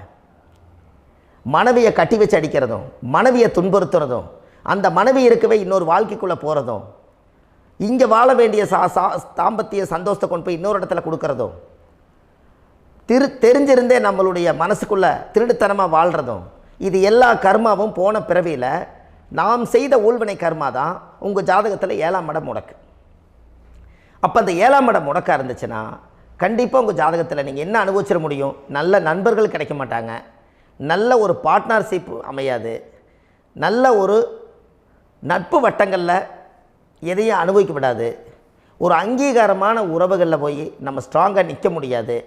மனைவியை கட்டி வச்சு அடிக்கிறதும், மனைவியை துன்புறுத்துறதும், அந்த மனைவி இருக்கவே இன்னொரு வாழ்க்கைக்குள்ளே போகிறதும், இங்கே வாழ வேண்டிய தாம்பத்திய சந்தோஷத்தை கொண்டு போய் இன்னொரு இடத்துல கொடுக்கறதும், தெரிஞ்சிருந்தே நம்மளுடைய மனசுக்குள்ளே திருடுத்தனமாக வாழ்கிறதும், இது எல்லா கர்மாவும் போன பிறவியில் நாம் செய்த ஊழ்வினை கர்மா தான் உங்கள் ஜாதகத்தில் 7ஆம் இடம் முடக்கு. அப்போ அந்த 7ஆம் இடம் முடக்கா இருந்துச்சுன்னா கண்டிப்பாக உங்கள் ஜாதகத்தில் நீங்கள் என்ன அனுபவிச்சிட முடியும்? நல்ல நண்பர்கள் கிடைக்க மாட்டாங்க, நல்ல ஒரு பார்ட்னர்ஷிப் அமையாது, நல்ல ஒரு நட்பு வட்டங்களில் எதையும் அனுபவிக்க விடாது, ஒரு அங்கீகாரமான உறவுகளில் போய் நம்ம ஸ்ட்ராங்காக நிற்க முடியாது.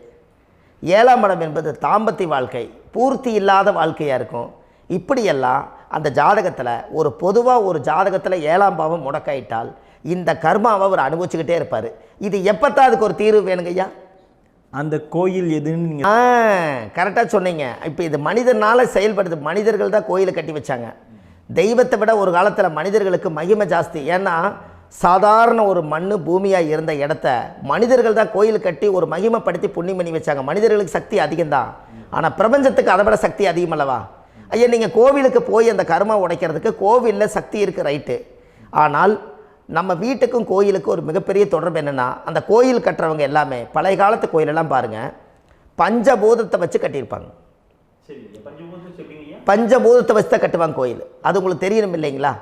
7ஆம் இடம் என்பது தாம்பத்திய வாழ்க்கை, பூர்த்தி இல்லாத வாழ்க்கையாக இருக்கும். இப்படியெல்லாம் அந்த ஜாதகத்தில் ஒரு பொதுவாக ஒரு ஜாதகத்தில் 7ஆம் பாவம் முடக்காயிட்டால் இந்த கர்மாவை அவர் அனுபவிச்சுக்கிட்டே இருப்பார். இது எப்போத்தான் அதுக்கு ஒரு தீர்வு வேணுங்கய்யா?
அந்த கோயில் எதுன்னு நீங்கள்
கரெக்டாக சொன்னீங்க. இப்போ இது மனிதனால் செயல்படுது. மனிதர்கள் தான் கோயிலை கட்டி வச்சாங்க. தெய்வத்தை விட ஒரு காலத்தில் மனிதர்களுக்கு மகிமை ஜாஸ்தி. ஏன்னா சாதாரண ஒரு மண் பூமியாக இருந்த இடத்த மனிதர்கள் தான் கோயில் கட்டி ஒரு மகிமைப்படுத்தி புண்ணியம் பண்ணி வச்சாங்க. மனிதர்களுக்கு சக்தி அதிகம்தான், ஆனால் பிரபஞ்சத்துக்கு அதை விட சக்தி அதிகம் அல்லவா? ஐயா, நீங்கள் கோவிலுக்கு போய் அந்த கர்மா உடைக்கிறதுக்கு கோவிலில் சக்தி இருக்குது, ரைட்டு. ஆனால் நம்ம வீட்டுக்கும் கோயிலுக்கும் ஒரு மிகப்பெரிய தொடர்பு என்னென்னா, அந்த கோயில் கட்டுறவங்க எல்லாமே பழைய காலத்து கோயிலெல்லாம் பாருங்கள், பஞ்சபூதத்தை வச்சு கட்டியிருப்பாங்க. பஞ்சபூதத்தை வச்சு தான் கட்டுவாங்க கோயில். அது உங்களுக்கு தெரியணும் இல்லைங்களா?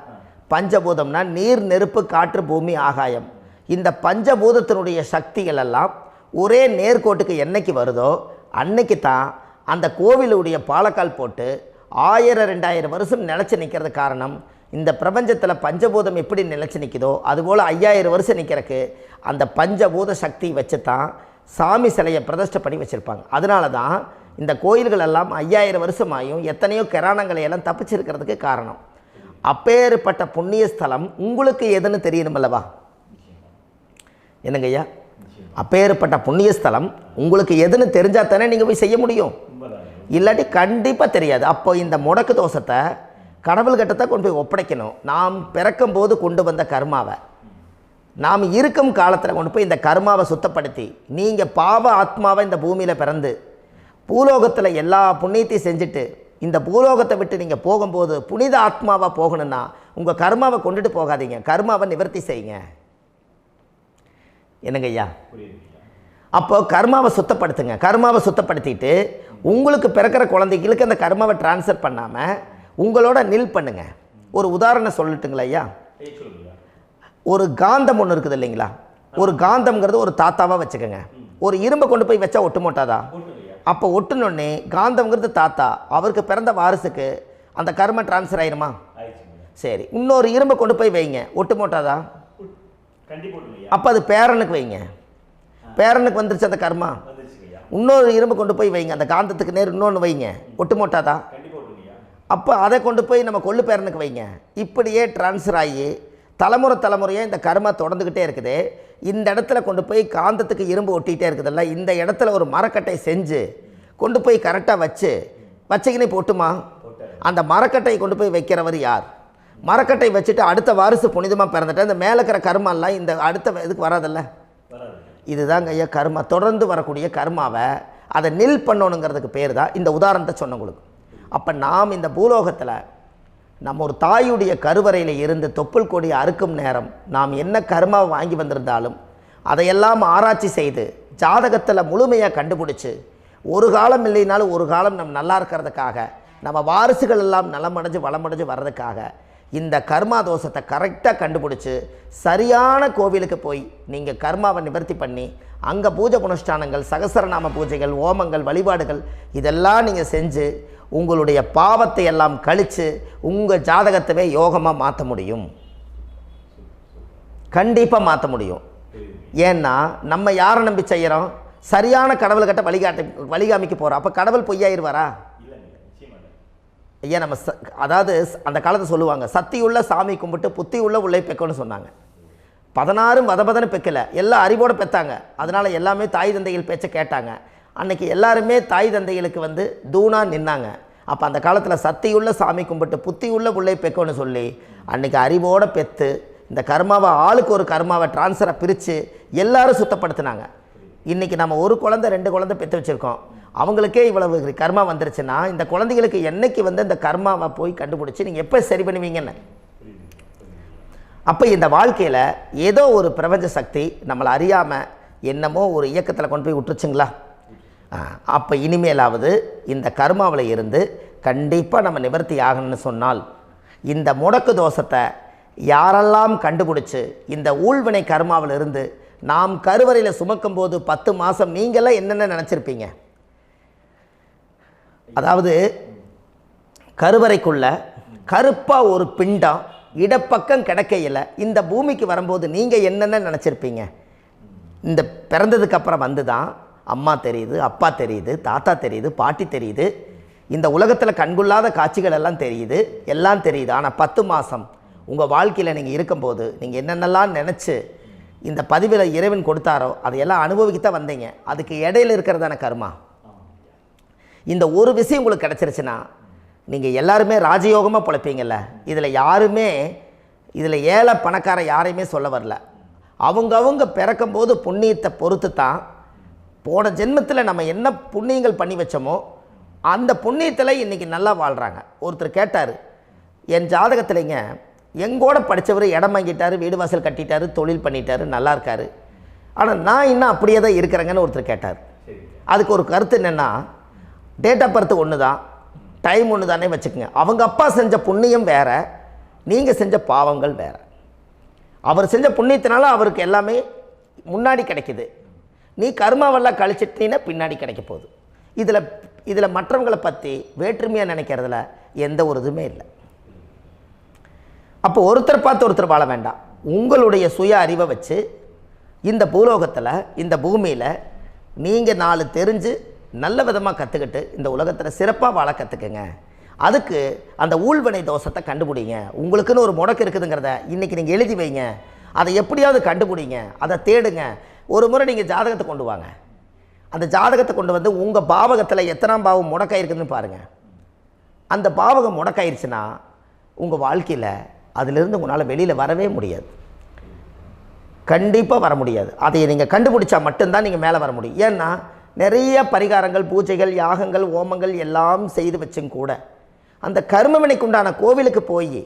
பஞ்சபூதம்னா நீர், நெருப்பு, காற்று, பூமி, ஆகாயம். இந்த பஞ்சபூதத்தினுடைய சக்திகள் எல்லாம் ஒரே நேர்கோட்டுக்கு என்னைக்கு வருதோ அன்னைக்கு தான் அந்த கோவிலுடைய பாலக்கால் போட்டு 1000-2000 வருஷம் நிலச்சி நிற்கிறது. காரணம், இந்த பிரபஞ்சத்தில் பஞ்சபூதம் எப்படி நிலச்சி நிற்குதோ அதுபோல் 5000 வருஷம் நிற்கிறதுக்கு அந்த பஞ்சபூத சக்தி வச்சு தான் சாமி சிலையை பிரதிஷ்டை பண்ணி வச்சுருப்பாங்க. அதனால தான் இந்த கோயில்கள் எல்லாம் 5000 வருஷமாயும் எத்தனையோ கிராணங்களை எல்லாம் தப்பிச்சிருக்கிறதுக்கு காரணம். அப்பேற்பட்ட புண்ணிய ஸ்தலம் உங்களுக்கு எதுன்னு தெரியணும் அல்லவா? என்னங்க ஐயா? அப்பேற்பட்ட புண்ணிய ஸ்தலம் உங்களுக்கு எதுன்னு தெரிஞ்சால் தானே நீங்கள் போய் செய்ய முடியும், இல்லாட்டி கண்டிப்பாக தெரியாது. அப்போ இந்த முடக்கு தோஷத்தை கடவுள்கிட்ட கொண்டு போய் ஒப்படைக்கணும். நாம் பிறக்கும் போது கொண்டு வந்த கர்மாவை நாம் இருக்கும் காலத்தில் கொண்டு போய் இந்த கர்மாவை சுத்தப்படுத்தி, நீங்கள் பாவ ஆத்மாவை இந்த பூமியில் பிறந்து பூலோகத்தில் எல்லா புண்ணியத்தையும் செஞ்சுட்டு இந்த பூலோகத்தை விட்டு நீங்கள் போகும்போது புனித ஆத்மாவாக போகணுன்னா உங்கள் கர்மாவை கொண்டுட்டு போகாதீங்க, கர்மாவை நிவர்த்தி செய்யுங்க. என்னங்க ஐயா? அப்போ கர்மாவை சுத்தப்படுத்துங்க. கர்மாவை சுத்தப்படுத்திட்டு உங்களுக்கு பிறக்கிற குழந்தைகளுக்கு அந்த கர்மாவை டிரான்ஸ்ஃபர் பண்ணாமல் உங்களோட நில் பண்ணுங்க. ஒரு உதாரணம் சொல்லட்டுங்களா ஐயா? ஒரு காந்தம் ஒன்று இருக்குது இல்லைங்களா? ஒரு காந்தம்ங்கிறது ஒரு தாத்தாவாக வச்சுக்கோங்க. ஒரு இரும்பை கொண்டு போய் வச்சா ஒட்டு மோட்டாதா? அப்போ ஒட்டுனோடனே காந்தம்ங்கிறது தாத்தா, அவருக்கு பிறந்த வாரிசுக்கு அந்த கர்ம டிரான்ஸ்ஃபர் ஆயிருமா? சரி, இன்னொரு இரும்பை கொண்டு போய் வைங்க, ஒட்டு மோட்டாதா? அப்போ அது பேரனுக்கு வைங்க, பேரனுக்கு வந்துருச்சு அந்த கர்மா. இன்னொரு இரும்பை கொண்டு போய் வைங்க, அந்த காந்தத்துக்கு நேர் இன்னொன்று வைங்க, ஒட்டு மோட்டாதா? அப்போ அதை கொண்டு போய் நம்ம கொள்ளு பேரனுக்கு வைங்க. இப்படியே டிரான்ஸ்ஃபர் ஆகி தலைமுறையாக இந்த கர்மா தொடர்ந்துக்கிட்டே இருக்குது. இந்த இடத்துல கொண்டு போய் காந்தத்துக்கு இரும்பு ஒட்டிகிட்டே இருக்குதுல்ல, இந்த இடத்துல ஒரு மரக்கட்டை செஞ்சு கொண்டு போய் கரெக்டாக வச்சுக்கினே போட்டுமா? அந்த மரக்கட்டையை கொண்டு போய் வைக்கிறவர் யார்? மரக்கட்டை வச்சுட்டு அடுத்த வாரிசு புனிதமாக பிறந்துட்டு அந்த மேலே இருக்கிற கர்மாலாம் இந்த அடுத்த இதுக்கு வராதில்ல. இதுதாங்க ஐயா கர்மா. தொடர்ந்து வரக்கூடிய கர்மாவை அதை நில் பண்ணணுங்கிறதுக்கு பேர் தான் இந்த உதாரணத்தை சொன்னவங்களுக்கு. அப்போ நாம் இந்த பூலோகத்தில் நம்ம ஒரு தாயுடைய கருவறையில் இருந்து தொப்புள் கொடி அறுக்கும் நேரம் நாம் என்ன கர்மாவை வாங்கி வந்திருந்தாலும் அதையெல்லாம் ஆராய்ச்சி செய்து ஜாதகத்தில் முழுமையாக கண்டுபிடிச்சி ஒரு காலம் இல்லைனாலும் ஒரு காலம் நம்ம நல்லா இருக்கிறதுக்காக, நம்ம வாரிசுகள் எல்லாம் நலமடைஞ்சு வளமடைஞ்சு வர்றதுக்காக இந்த கர்மா தோஷத்தை கரெக்டாக கண்டுபிடிச்சி சரியான கோவிலுக்கு போய் நீங்கள் கர்மாவை நிவர்த்தி பண்ணி அங்கே பூஜை புனஸ்தானங்கள், சகசரநாம பூஜைகள், ஓமங்கள், வழிபாடுகள் இதெல்லாம் நீங்கள் செஞ்சு உங்களுடைய பாவத்தை எல்லாம் கழித்து உங்கள் ஜாதகத்தவே யோகமாக மாற்ற முடியும். கண்டிப்பாக மாற்ற முடியும். ஏன்னா நம்ம யாரை நம்பி செய்கிறோம்? சரியான கடவுள்கிட்ட வழிகாமிக்க போகிறோம். அப்போ கடவுள் பொய்யாயிருவாரா? ஐயா நம்ம அதாவது அந்த காலத்தை சொல்லுவாங்க, சத்தியுள்ள சாமி கும்பிட்டு புத்தி உள்ள உள்ளே பெக்கணும்னு சொன்னாங்க. 16 வதபதன்னு பெக்கலை, எல்லாம் அறிவோடு பெற்றாங்க. அதனால் எல்லாமே தாய் தந்தைகள் பேச்சை கேட்டாங்க. அன்றைக்கி எல்லாருமே தாய் தந்தைகளுக்கு தூணாக நின்னாங்க. அப்போ அந்த காலத்தில் சத்தியுள்ள சாமி கும்பிட்டு புத்தி உள்ள உள்ளே பெக்கணும்னு சொல்லி அன்றைக்கி அறிவோடு பெற்று இந்த கர்மாவை ஆளுக்கு ஒரு கர்மாவை டிரான்ஸ்ஃபரை பிரித்து எல்லாரும் சுத்தப்படுத்தினாங்க. இன்றைக்கி நம்ம ஒரு குழந்தை 2 குழந்தை பெற்று வச்சுருக்கோம். அவங்களுக்கே இவ்வளவு கர்மா வந்துருச்சுன்னா இந்த குழந்தைகளுக்கு என்னைக்கு இந்த கர்மாவை போய் கண்டுபிடிச்சி நீங்கள் எப்போ சரி பண்ணுவீங்கன்னு. அப்போ இந்த வாழ்க்கையில் ஏதோ ஒரு பிரபஞ்ச சக்தி நம்மளை அறியாமல் என்னமோ ஒரு இயக்கத்தில் கொண்டு போய் விட்டுருச்சுங்களா? அப்போ இனிமேலாவது இந்த கர்மாவில் இருந்து கண்டிப்பாக நம்ம நிவர்த்தி ஆகணும்னு சொன்னால் இந்த முடக்கு தோஷத்தை யாரெல்லாம் கண்டுபிடிச்சி இந்த ஊழ்வினை கர்மாவில் இருந்து நாம் கருவறையில் சுமக்கும் போது 10 மாதம் நீங்களாம் என்னென்ன நினச்சிருப்பீங்க? அதாவது கருவறைக்குள்ள கருப்பாக ஒரு பிண்டம் இடப்பக்கம் கிடக்கையில் இந்த பூமிக்கு வரும்போது நீங்கள் என்னென்ன நினச்சிருப்பீங்க? இந்த பிறந்ததுக்கு அப்புறம் வந்து தான் அம்மா தெரியுது, அப்பா தெரியுது, தாத்தா தெரியுது, பாட்டி தெரியுது, இந்த உலகத்தில் கண்கொள்ளாத காட்சிகள் எல்லாம் தெரியுது, எல்லாம் தெரியுது. ஆனால் 10 மாதம் உங்கள் வாழ்க்கையில் நீங்கள் இருக்கும்போது நீங்கள் என்னென்னலாம் நினச்சி இந்த பதிவில் இறைவன் கொடுத்தாரோ அதையெல்லாம் அனுபவிக்கத்தான் வந்தீங்க. அதுக்கு இடையில இருக்கிறதான கர்மா. இந்த ஒரு விஷயம் உங்களுக்கு கிடச்சிருச்சுன்னா நீங்கள் எல்லாருமே ராஜயோகமாக பிழைப்பீங்கள்ல. இதில் ஏழை பணக்கார யாரையுமே சொல்ல வரல. அவங்க பிறக்கும்போது புண்ணியத்தை பொறுத்து தான் போன ஜென்மத்தில் நம்ம என்ன புண்ணியங்கள் பண்ணி வச்சோமோ அந்த புண்ணியத்தில் இன்றைக்கி நல்லா வாழ்கிறாங்க. ஒருத்தர் கேட்டார், என் ஜாதகத்தில்ங்க எங்கூட படித்தவர் இடம் வாங்கிட்டார், வீடு வாசல் கட்டிட்டார், தொழில் பண்ணிட்டார், நல்லா இருக்கார், ஆனால் நான் இன்னும் அப்படியே தான் இருக்கிறேங்கன்னு ஒருத்தர் கேட்டார். அதுக்கு ஒரு கருத்து என்னென்னா, டேட் ஆஃப் பர்த் ஒன்று தான், டைம் ஒன்று தானே வச்சுக்கோங்க. அவங்க அப்பா செஞ்ச புண்ணியம் வேறு, நீங்கள் செஞ்ச பாவங்கள் வேறு. அவர் செஞ்ச புண்ணியத்தினால அவருக்கு எல்லாமே முன்னாடி கிடைக்குது. நீ கர்மாவெல்லாம் கழிச்சிட்டீன்னா பின்னாடி கிடைக்க போகுது. இதில் மற்றவங்களை பற்றி வேற்றுமையாக நினைக்கிறதுல எந்த ஒரு இதுவுமே இல்லை. அப்போ ஒருத்தர் பார்த்து ஒருத்தர் வாழ வேண்டாம். உங்களுடைய சுய அறிவை வச்சு இந்த பூலோகத்தில் இந்த பூமியில் நீங்கள் 4 தெரிஞ்சு நல்ல விதமாக கற்றுக்கிட்டு இந்த உலகத்தில் சிறப்பாக வாழ கற்றுக்குங்க. அதுக்கு அந்த ஊழ்வினை தோஷத்தை கண்டுபிடிங்க. உங்களுக்குன்னு ஒரு முடக்கு இருக்குதுங்கிறத இன்றைக்கி நீங்கள் எழுதி வைங்க. அதை எப்படியாவது கண்டுபிடிங்க, அதை தேடுங்க. ஒரு முறை நீங்கள் ஜாதகத்தை கொண்டு வாங்க. அந்த ஜாதகத்தை கொண்டு வந்து உங்கள் பாவகத்தில் எத்தனாம் பாவம் முடக்காயிருக்குதுன்னு பாருங்கள். அந்த பாவகம் முடக்காயிருச்சுன்னா உங்கள் வாழ்க்கையில் அதிலிருந்து உங்களால் வெளியில் வரவே முடியாது, கண்டிப்பாக வர முடியாது. அதை நீங்கள் கண்டுபிடிச்சா மட்டும்தான் நீங்கள் மேலே வர முடியும். ஏன்னா நிறைய பரிகாரங்கள், பூஜைகள், யாகங்கள், ஓமங்கள் எல்லாம் செய்து வச்சும் கூட அந்த கர்மவினைக்கு உண்டான கோவிலுக்கு போய்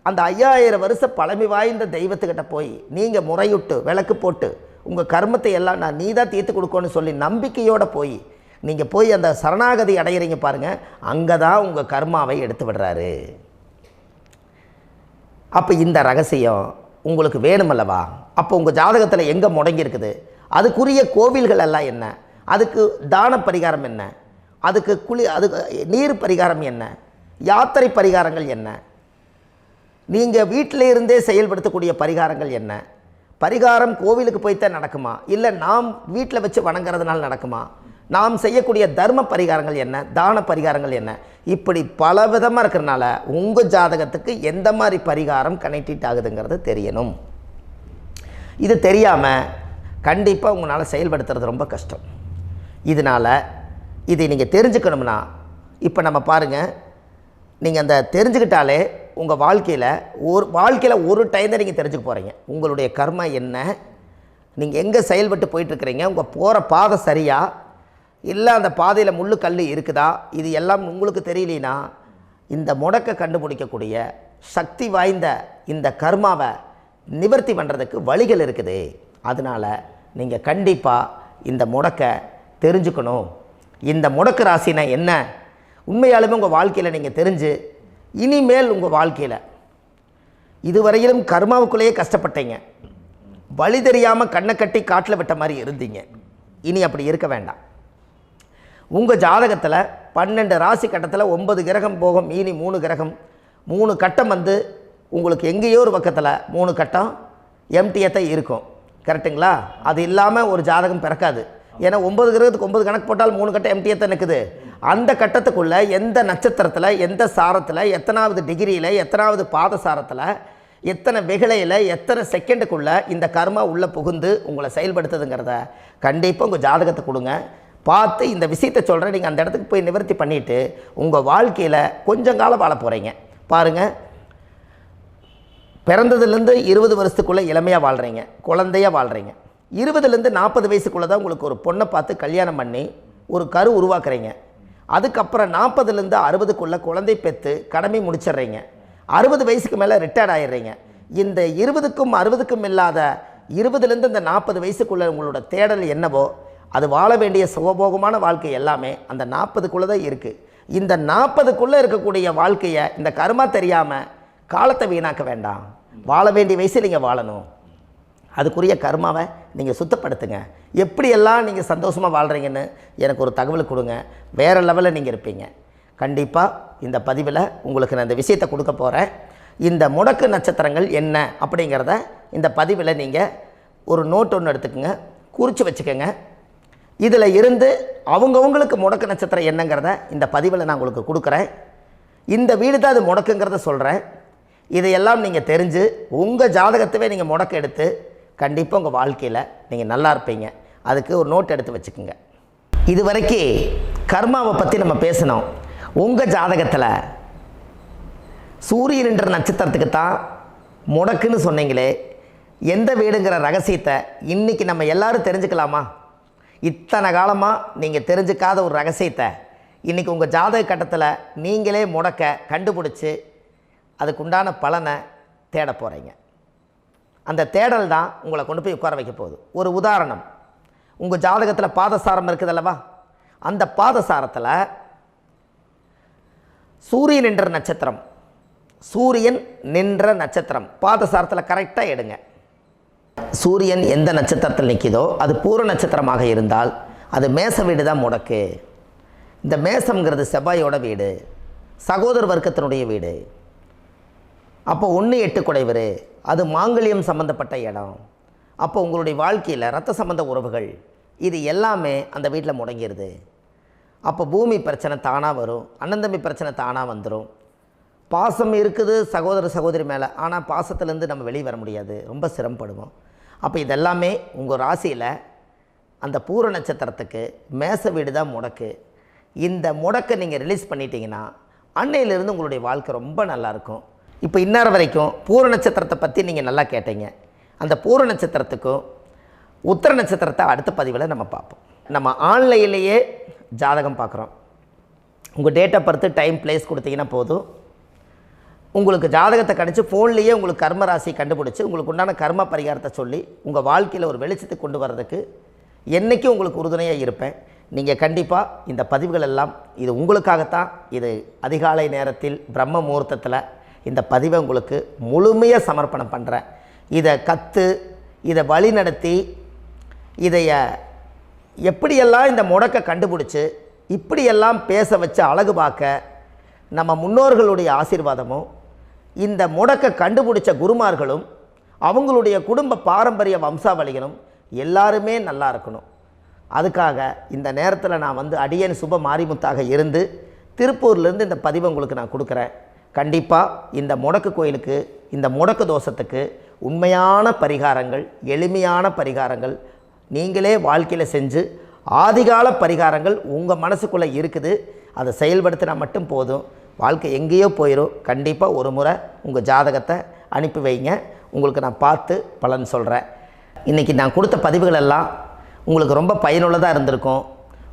அந்த 5000 வருஷ பழமை வாய்ந்த தெய்வத்துக்கிட்ட போய் நீங்கள் முறையிட்டு விளக்கு போட்டு உங்கள் கர்மத்தை எல்லாம் நான் நீ தான் தீர்த்து கொடுக்கணும்னு சொல்லி நம்பிக்கையோடு நீங்கள் போய் அந்த சரணாகதி அடையிறீங்க பாருங்கள், அங்கே தான் உங்கள் கர்மாவை எடுத்து விடுறாரு. அப்போ இந்த ரகசியம் உங்களுக்கு வேணுமல்லவா? அப்போ உங்கள் ஜாதகத்தில் எங்கே முடங்கி அதுக்குரிய கோவில்கள் எல்லாம் என்ன, அதுக்கு தான பரிகாரம் என்ன, அதுக்கு நீர் பரிகாரம் என்ன, யாத்திரை பரிகாரங்கள் என்ன, நீங்கள் வீட்டில் இருந்தே செயல்படுத்தக்கூடிய பரிகாரங்கள் என்ன, பரிகாரம் கோவிலுக்கு போய்த்தான் நடக்குமா, இல்லை நாம் வீட்டில் வச்சு வணங்குறதுனால நடக்குமா, நாம் செய்யக்கூடிய தர்ம பரிகாரங்கள் என்ன, தான பரிகாரங்கள் என்ன, இப்படி பல விதமாக இருக்கிறனால உங்கள் ஜாதகத்துக்கு எந்த மாதிரி பரிகாரம் கனெக்ட் ஆகுதுங்கிறது தெரியணும். இது தெரியாமல் கண்டிப்பாக உங்களால் செயல்படுத்துறது ரொம்ப கஷ்டம். இதனால் இதை நீங்கள் தெரிஞ்சுக்கணும்னா இப்போ நம்ம பாருங்கள், நீங்கள் அந்த தெரிஞ்சுக்கிட்டாலே உங்கள் வாழ்க்கையில் ஒரு டைம் தான் நீங்கள் தெரிஞ்சுக்க போகிறீங்க. உங்களுடைய கர்மா என்ன, நீங்கள் எங்கே செயல்பட்டு போயிட்டுருக்கிறீங்க, உங்கள் போகிற பாதை சரியா இல்லை அந்த பாதையில் முள்ளு கல் இருக்குதா, இது எல்லாம் உங்களுக்கு தெரியலனா இந்த முடக்கை கண்டுபிடிக்கக்கூடிய சக்தி வாய்ந்த இந்த கர்மாவை நிவர்த்தி பண்ணுறதுக்கு வழிகள் இருக்குது. அதனால் நீங்கள் கண்டிப்பாக இந்த முடக்கை தெரிஞ்சுக்கணும். இந்த முடக்கு ராசினா என்ன உண்மையாலுமே உங்கள் வாழ்க்கையில் நீங்கள் தெரிஞ்சு இனிமேல் உங்கள் வாழ்க்கையில் இதுவரையிலும் கர்மாவுக்குள்ளேயே கஷ்டப்பட்டீங்க, வழி தெரியாமல் கண்ணை கட்டி காட்டில் விட்ட மாதிரி இருந்தீங்க. இனி அப்படி இருக்க வேண்டாம். உங்கள் ஜாதகத்தில் 12 ராசி கட்டத்தில் 9 கிரகம் போகும், மீனி 3 கிரகம், 3 கட்டம் உங்களுக்கு எங்கேயோ ஒரு பக்கத்தில் 3 கட்டம் எம்டியாக தான் இருக்கும். கரெக்டுங்களா? அது இல்லாமல் ஒரு ஜாதகம் பிறக்காது. ஏன்னா 9 கிரகத்துக்கு 9 கணக்கு போட்டால் 3 கட்டம் எம்டியாக தான் நிற்குது. அந்த கட்டத்துக்குள்ளே எந்த நட்சத்திரத்தில், எந்த சாரத்தில், எத்தனாவது டிகிரியில், எத்தனாவது பாதசாரத்தில், எத்தனை வெகுளையில், எத்தனை செகண்டுக்குள்ளே இந்த கர்மா உள்ளே புகுந்து உங்களை செயல்படுத்துதுங்கிறத கண்டிப்பாக உங்கள் ஜாதகத்தை கொடுங்க. பார்த்து இந்த விஷயத்தை சொல்கிறேன், நீங்கள் அந்த இடத்துக்கு போய் நிவர்த்தி பண்ணிவிட்டு உங்கள் வாழ்க்கையில் கொஞ்சம் காலம் வாழ போகிறீங்க. பாருங்கள், பிறந்ததுலேருந்து 20 வருஷத்துக்குள்ளே இளமையாக வாழ்கிறீங்க, குழந்தையாக வாழ்கிறீங்க. 20லேருந்து 40 வயசுக்குள்ளே தான் உங்களுக்கு ஒரு பொண்ணை பார்த்து கல்யாணம் பண்ணி ஒரு கரு உருவாக்குறீங்க. அதுக்கப்புறம் 40லேருந்து 60க்குள்ளே குழந்தை பெற்று கடமை முடிச்சிடுறீங்க. 60 வயசுக்கு மேலே ரிட்டையர்ட் ஆகிடுறீங்க. இந்த 20க்கும் 60க்கும் இல்லாத 20லேருந்து இந்த 40 வயசுக்குள்ளே உங்களோட தேடல் என்னவோ அது வாழ வேண்டிய சுகபோகமான வாழ்க்கை எல்லாமே அந்த 40க்குள்ளே தான் இருக்குது. இந்த 40க்குள்ளே இருக்கக்கூடிய வாழ்க்கையை இந்த கர்மா தெரியாமல் காலத்தை வீணாக்க வேண்டாம். வாழ வேண்டிய வயசில் நீங்கள் வாழணும். அதுக்குரிய கர்மாவை நீங்கள் சுத்தப்படுத்துங்க. எப்படியெல்லாம் நீங்கள் சந்தோஷமாக வாழ்கிறீங்கன்னு எனக்கு ஒரு தகவல் கொடுங்க. வேறு லெவலில் நீங்கள் இருப்பீங்க. கண்டிப்பாக இந்த பதிவில் உங்களுக்கு நான் இந்த விஷயத்தை கொடுக்க போகிறேன். இந்த முடக்கு நட்சத்திரங்கள் என்ன அப்படிங்கிறத இந்த பதிவில் நீங்கள் ஒரு நோட் ஒன்று எடுத்துக்கோங்க, குறித்து வச்சுக்கோங்க. இதில் இருந்து அவங்கவுங்களுக்கு முடக்கு நட்சத்திரம் என்னங்கிறத இந்த பதிவில் நான் உங்களுக்கு கொடுக்குறேன். இந்த வீடு தான் அது முடக்குங்கிறத சொல்கிறேன். இதையெல்லாம் நீங்கள் தெரிஞ்சு உங்கள் ஜாதகத்தவே நீங்கள் முடக்கு எடுத்து கண்டிப்பாக உங்கள் வாழ்க்கையில் நீங்கள் நல்லா இருப்பீங்க. அதுக்கு ஒரு நோட் எடுத்து வச்சுக்கோங்க. இது வரைக்கும் கர்மாவை பற்றி நம்ம பேசினோம். உங்கள் ஜாதகத்தில் சூரியன் என்ற நட்சத்திரத்துக்கு தான் முடக்குன்னு சொன்னீங்களே, எந்த வீடுங்கிற ரகசியத்தை இன்றைக்கி நம்ம எல்லோரும் தெரிஞ்சுக்கலாமா? இத்தனை காலமாக நீங்கள் தெரிஞ்சுக்காத ஒரு ரகசியத்தை இன்றைக்கி உங்கள் ஜாதக கட்டத்தில் நீங்களே முடக்க கண்டுபிடிச்சி அதுக்குண்டான பலனை தேட போகிறீங்க. அந்த தேடல் தான் உங்களை கொண்டு போய் உட்கார வைக்க போகுது. ஒரு உதாரணம், உங்கள் ஜாதகத்தில் பாதசாரம் இருக்குது அல்லவா? அந்த பாதசாரத்தில் சூரியன் என்ற நட்சத்திரம், சூரியன் நின்ற நட்சத்திரம் பாதசாரத்தில் கரெக்டாக எடுங்க. சூரியன் எந்த நட்சத்திரத்தில் நிற்கிதோ அது பூர நட்சத்திரமாக இருந்தால் அது மேச வீடு தான் முடக்கு. இந்த மேசம்ங்கிறது செவ்வாயோட வீடு, சகோதர வர்க்கத்தினுடைய வீடு. அப்போ 1-8 குடைவர், அது மாங்கல்யம் சம்மந்தப்பட்ட இடம். அப்போ உங்களுடைய வாழ்க்கையில் இரத்த சம்பந்த உறவுகள் இது எல்லாமே அந்த வீட்டில் முடங்கிடுது. அப்போ பூமி பிரச்சனை தானாக வரும், அண்ணன் தம்பி பிரச்சனை தானாக வந்துடும். பாசம் இருக்குது சகோதர சகோதரி மேலே, ஆனால் பாசத்துலேருந்து நம்ம வெளியே வர முடியாது, ரொம்ப சிரமப்படுவோம். அப்போ இதெல்லாமே உங்கள் ராசியில் அந்த பூர நட்சத்திரத்துக்கு மேச வீடு தான் முடக்கு. இந்த முடக்கை நீங்கள் ரிலீஸ் பண்ணிட்டீங்கன்னா அன்னையிலிருந்து உங்களுடைய வாழ்க்கை ரொம்ப நல்லாயிருக்கும். இப்போ இந்நேரம் வரைக்கும் பூர நட்சத்திரத்தை பற்றி நீங்கள் நல்லா கேட்டீங்க. அந்த பூர நட்சத்திரத்துக்கும் உத்திர நட்சத்திரத்தை அடுத்த பதிவில் நம்ம பார்ப்போம். நம்ம ஆன்லைன்லேயே ஜாதகம் பார்க்குறோம். உங்கள் date of birth, time, place கொடுத்தீங்கன்னா போதும், உங்களுக்கு ஜாதகத்தை கணிச்சு ஃபோன்லேயே உங்களுக்கு கர்ம ராசி கண்டுபிடிச்சி உங்களுக்கு உண்டான கர்ம பரிகாரத்தை சொல்லி உங்கள் வாழ்க்கையில் ஒரு வெளிச்சத்தை கொண்டு வர்றதுக்கு என்றைக்கும் உங்களுக்கு உறுதுணையாக இருப்பேன். நீங்கள் கண்டிப்பாக இந்த பதிவுகள் எல்லாம் இது உங்களுக்காகத்தான். இது அதிகாலை நேரத்தில் பிரம்ம முகூர்த்தத்தில் இந்த பதிவை உங்களுக்கு முழுமையாக சமர்ப்பணம் பண்ணுறேன். இதை கற்று இதை வழி நடத்தி இதைய எப்படியெல்லாம் இந்த முடக்கை கண்டுபிடிச்சி இப்படியெல்லாம் பேச வச்சு அழகு பார்க்க நம்ம முன்னோர்களுடைய ஆசீர்வாதமும் இந்த முடக்கை கண்டுபிடிச்ச குருமார்களும் அவங்களுடைய குடும்ப பாரம்பரிய வம்சாவளிகளும் எல்லாருமே நல்லா இருக்கணும். அதுக்காக இந்த நேரத்தில் நான் வந்து அடியேன் சுப மாரிமுத்தாக இருந்து திருப்பூர்லேருந்து இந்த பதிவை உங்களுக்கு நான் கொடுக்குறேன். கண்டிப்பாக இந்த முடக்கு கோயிலுக்கு, இந்த முடக்கு தோஷத்துக்கு உண்மையான பரிகாரங்கள், எளிமையான பரிகாரங்கள் நீங்களே வாழ்க்கையில் செஞ்சு ஆதிகால பரிகாரங்கள் உங்கள் மனசுக்குள்ளே இருக்குது. அதை செயல்படுத்தினா மட்டும் போதும், வாழ்க்கை எங்கேயோ போயிடும். கண்டிப்பாக ஒரு முறை உங்கள் ஜாதகத்தை அனுப்பி வைங்க, உங்களுக்கு நான் பார்த்து பலன் சொல்கிறேன். இன்றைக்கி நான் கொடுத்த பதிவுகள் எல்லாம் உங்களுக்கு ரொம்ப பயனுள்ளதாக இருந்திருக்கும்.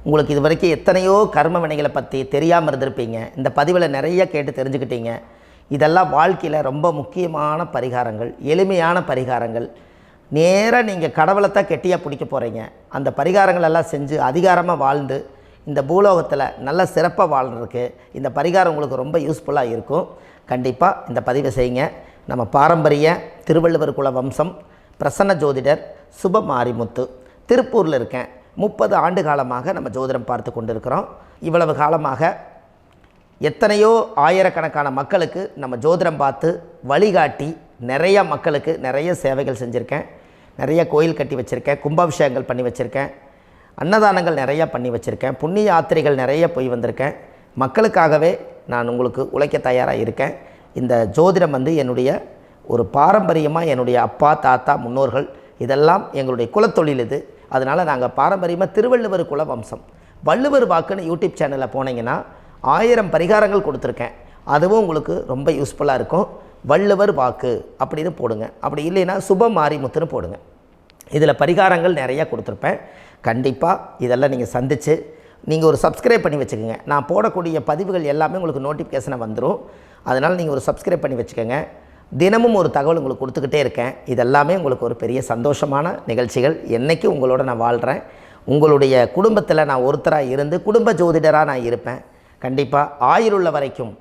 உங்களுக்கு இது வரைக்கும் எத்தனையோ கர்ம வினைகளை பற்றி தெரியாமல் இருந்திருப்பீங்க. இந்த பதிவில் நிறைய கேட்டு தெரிஞ்சுக்கிட்டீங்க. இதெல்லாம் வாழ்க்கையில் ரொம்ப முக்கியமான பரிகாரங்கள், எளிமையான பரிகாரங்கள். நேராக நீங்கள் கடவுளைத்தான் கெட்டியாக பிடிக்க போகிறீங்க. அந்த பரிகாரங்கள் எல்லாம் செஞ்சு அதிகாரமாக வாழ்ந்து இந்த பூலோகத்தில் நல்ல சிறப்பாக வாழ்கிறதுக்கு இந்த பரிகாரம் உங்களுக்கு ரொம்ப யூஸ்ஃபுல்லாக இருக்கும். கண்டிப்பாக இந்த பதிவை செய்யுங்க. நம்ம பாரம்பரிய திருவள்ளுவர் குல வம்சம், பிரசன்ன ஜோதிடர் சுப மாரிமுத்து, திருப்பூரில் இருக்கேன். 30 ஆண்டு காலமாக நம்ம ஜோதிடம் பார்த்து கொண்டிருக்கிறோம். இவ்வளவு காலமாக எத்தனையோ ஆயிரக்கணக்கான மக்களுக்கு நம்ம ஜோதிடம் பார்த்து வழிகாட்டி நிறைய மக்களுக்கு நிறைய சேவைகள் செஞ்சுருக்கேன். நிறைய கோயில் கட்டி வச்சுருக்கேன், கும்பாபிஷேகங்கள் பண்ணி வச்சுருக்கேன், அன்னதானங்கள் நிறையா பண்ணி வச்சுருக்கேன், புண்ணிய யாத்திரைகள் நிறைய போய் வந்திருக்கேன். மக்களுக்காகவே நான் உங்களுக்கு உழைக்க தயாராக இருக்கேன். இந்த ஜோதிடம் வந்து என்னுடைய ஒரு பாரம்பரியமாக, என்னுடைய அப்பா தாத்தா முன்னோர்கள் இதெல்லாம் எங்களுடைய குலத்தொழில் இது. அதனால் நாங்கள் பாரம்பரியமாக திருவள்ளுவர் குல வம்சம். வள்ளுவர் வாக்குன்னு யூடியூப் சேனலில் போனீங்கன்னா 1000 பரிகாரங்கள் கொடுத்துருக்கேன். அதுவும் உங்களுக்கு ரொம்ப யூஸ்ஃபுல்லாக இருக்கும். வள்ளுவர் வாக்கு அப்படின்னு போடுங்க, அப்படி இல்லைன்னா சுப மாரிமுத்துன்னு போடுங்க. இதில் பரிகாரங்கள் நிறையா கொடுத்துருப்பேன். கண்டிப்பாக இதெல்லாம் நீங்கள் சந்தித்து நீங்கள் ஒரு சப்ஸ்கிரைப் பண்ணி வச்சுக்கோங்க. நான் போடக்கூடிய பதிவுகள் எல்லாமே உங்களுக்கு நோட்டிஃபிகேஷனை வந்துடும். அதனால் நீங்கள் ஒரு சப்ஸ்கிரைப் பண்ணி வச்சுக்கோங்க. தினமும் ஒரு தகவல் உங்களுக்கு கொடுத்துக்கிட்டே இருக்கேன். இதெல்லாமே உங்களுக்கு ஒரு பெரிய சந்தோஷமான நிகழ்ச்சிகள். என்றைக்கும் உங்களோட நான் வாழ்கிறேன். உங்களுடைய குடும்பத்தில் நான் ஒருத்தராக இருந்து குடும்ப ஜோதிடராக நான் இருப்பேன். கண்டிப்பாக ஆயுளுள்ள வரைக்கும்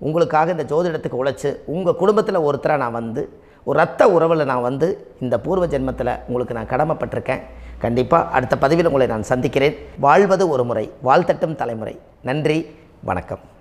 உங்களுக்காக இந்த ஜோதிடத்துக்கு உழைச்சி உங்கள் குடும்பத்தில் ஒருத்தராக நான் வந்து ஒரு ரத்த உறவில் நான் வந்து இந்த பூர்வ ஜென்மத்தில் உங்களுக்கு நான் கடமைப்பட்டிருக்கேன். கண்டிப்பாக அடுத்த பதிவில் உங்களை நான் சந்திக்கிறேன். வாழ்வது ஒரு முறை, வாழ்த்தட்டும் தலைமுறை. நன்றி, வணக்கம்.